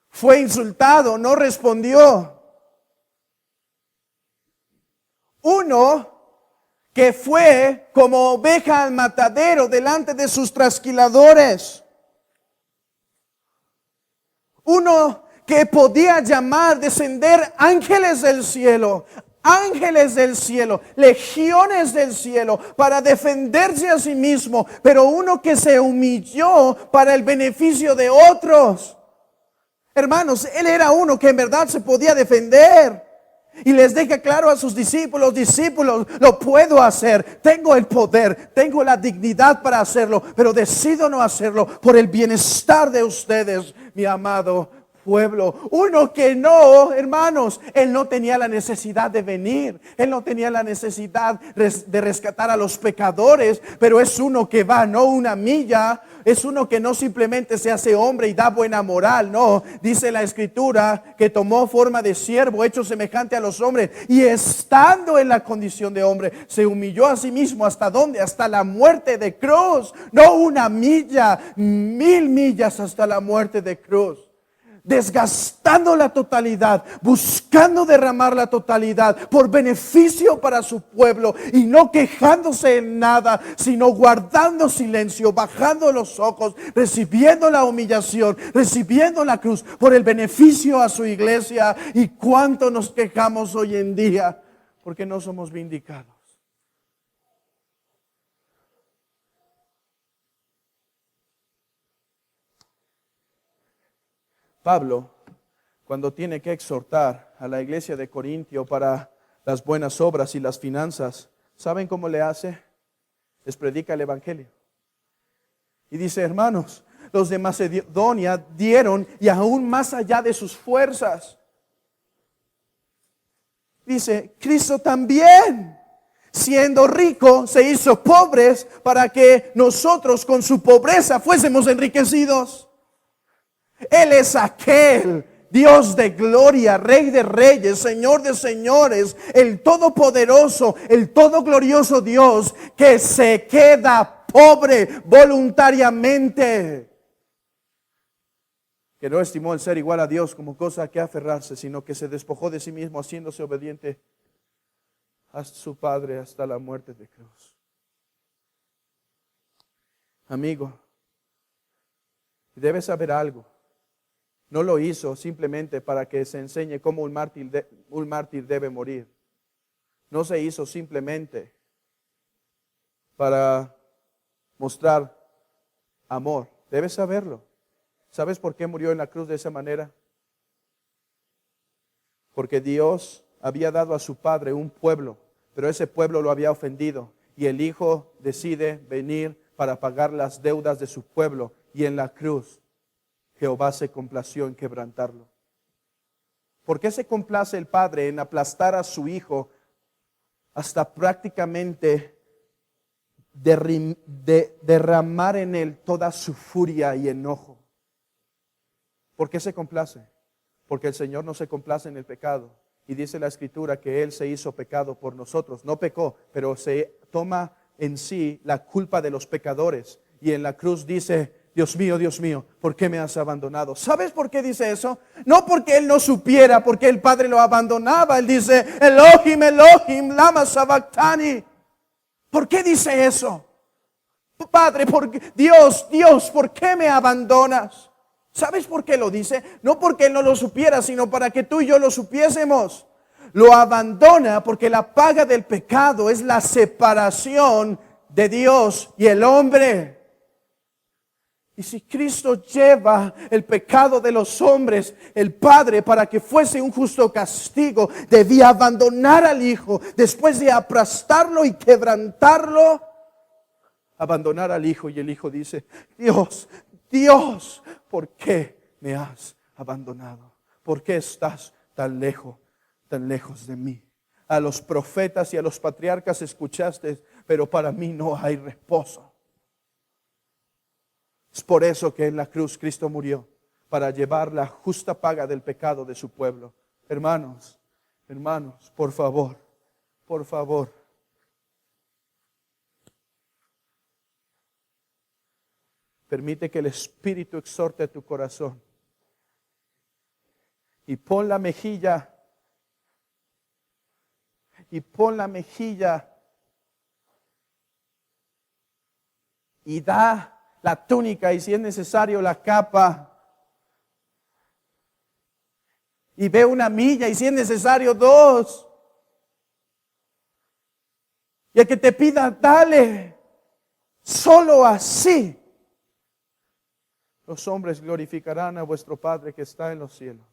fue insultado no respondió. Uno que fue como oveja al matadero delante de sus trasquiladores. Uno que podía llamar, descender ángeles del cielo, legiones del cielo, para defenderse a sí mismo, pero uno que se humilló para el beneficio de otros. Hermanos, él era uno que en verdad se podía defender. Y les deja claro a sus discípulos, lo puedo hacer, tengo el poder, tengo la dignidad para hacerlo, pero decido no hacerlo por el bienestar de ustedes, mi amado pueblo. Uno que no, hermanos, él no tenía la necesidad de venir, él no tenía la necesidad de rescatar a los pecadores, pero es uno que va, no una milla, es uno que no simplemente se hace hombre y da buena moral, no, dice la escritura que tomó forma de siervo, hecho semejante a los hombres, y estando en la condición de hombre, se humilló a sí mismo, ¿hasta dónde? Hasta la muerte de cruz, no una milla, 1000 millas hasta la muerte de cruz. Desgastando la totalidad, buscando derramar la totalidad por beneficio para su pueblo y no quejándose en nada, sino guardando silencio, bajando los ojos, recibiendo la humillación, recibiendo la cruz por el beneficio a su iglesia. Y cuánto nos quejamos hoy en día porque no somos vindicados. Pablo, cuando tiene que exhortar a la iglesia de Corintio para las buenas obras y las finanzas, ¿saben cómo le hace? Les predica el evangelio. Y dice, hermanos, los de Macedonia dieron y aún más allá de sus fuerzas. Dice, Cristo también, siendo rico, se hizo pobres para que nosotros con su pobreza fuésemos enriquecidos. Él es aquel Dios de gloria, Rey de reyes, Señor de señores, el todopoderoso, el todoglorioso Dios que se queda pobre voluntariamente. Que no estimó el ser igual a Dios como cosa a que aferrarse, sino que se despojó de sí mismo, haciéndose obediente a su Padre hasta la muerte de cruz. Amigo, debes saber algo. No lo hizo simplemente para que se enseñe cómo un mártir debe morir. No se hizo simplemente para mostrar amor. Debes saberlo. ¿Sabes por qué murió en la cruz de esa manera? Porque Dios había dado a su Padre un pueblo, pero ese pueblo lo había ofendido. Y el Hijo decide venir para pagar las deudas de su pueblo. Y en la cruz, Jehová se complació en quebrantarlo. ¿Por qué se complace el Padre en aplastar a su Hijo hasta prácticamente derramar en él toda su furia y enojo? ¿Por qué se complace? Porque el Señor no se complace en el pecado. Y dice la Escritura que Él se hizo pecado por nosotros. No pecó, pero se toma en sí la culpa de los pecadores. Y en la cruz dice, Dios mío, ¿por qué me has abandonado? ¿Sabes por qué dice eso? No porque Él no supiera, porque el Padre lo abandonaba. Él dice, Elohim, Elohim, lama sabactani. ¿Por qué dice eso? Padre, Dios, ¿por qué me abandonas? ¿Sabes por qué lo dice? No porque Él no lo supiera, sino para que tú y yo lo supiésemos. Lo abandona porque la paga del pecado es la separación de Dios y el hombre. Y si Cristo lleva el pecado de los hombres, el Padre, para que fuese un justo castigo, debía abandonar al Hijo después de aplastarlo y quebrantarlo. Abandonar al Hijo, y el Hijo dice, Dios, ¿por qué me has abandonado? ¿Por qué estás tan lejos de mí? A los profetas y a los patriarcas escuchaste, pero para mí no hay reposo. Es por eso que en la cruz Cristo murió, para llevar la justa paga del pecado de su pueblo. Hermanos, por favor. Permite que el Espíritu exhorte a tu corazón. Y pon la mejilla. Y da la túnica y si es necesario la capa. Y ve una milla y si es necesario 2. Y el que te pida, dale. Solo así los hombres glorificarán a vuestro Padre que está en los cielos.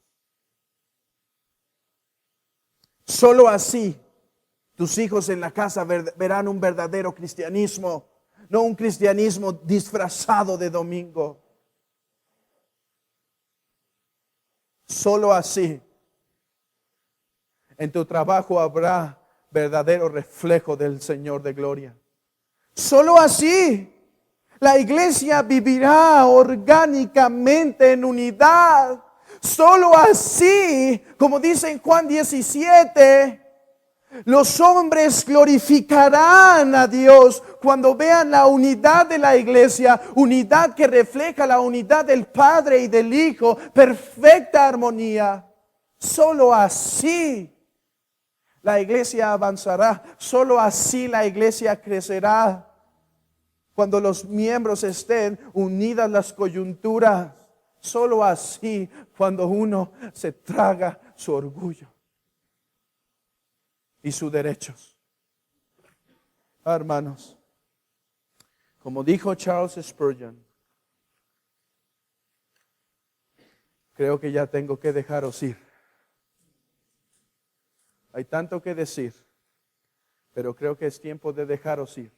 Solo así tus hijos en la casa verán un verdadero cristianismo, no un cristianismo disfrazado de domingo. Solo así en tu trabajo habrá verdadero reflejo del Señor de gloria. Solo así la iglesia vivirá orgánicamente en unidad. Solo así, como dice en Juan 17, los hombres glorificarán a Dios cuando vean la unidad de la iglesia, unidad que refleja la unidad del Padre y del Hijo, perfecta armonía. Solo así la iglesia avanzará, solo así la iglesia crecerá. Cuando los miembros estén unidas las coyunturas, solo así, cuando uno se traga su orgullo y sus derechos. Hermanos, como dijo Charles Spurgeon, creo que ya tengo que dejaros ir. Hay tanto que decir, pero creo que es tiempo de dejaros ir.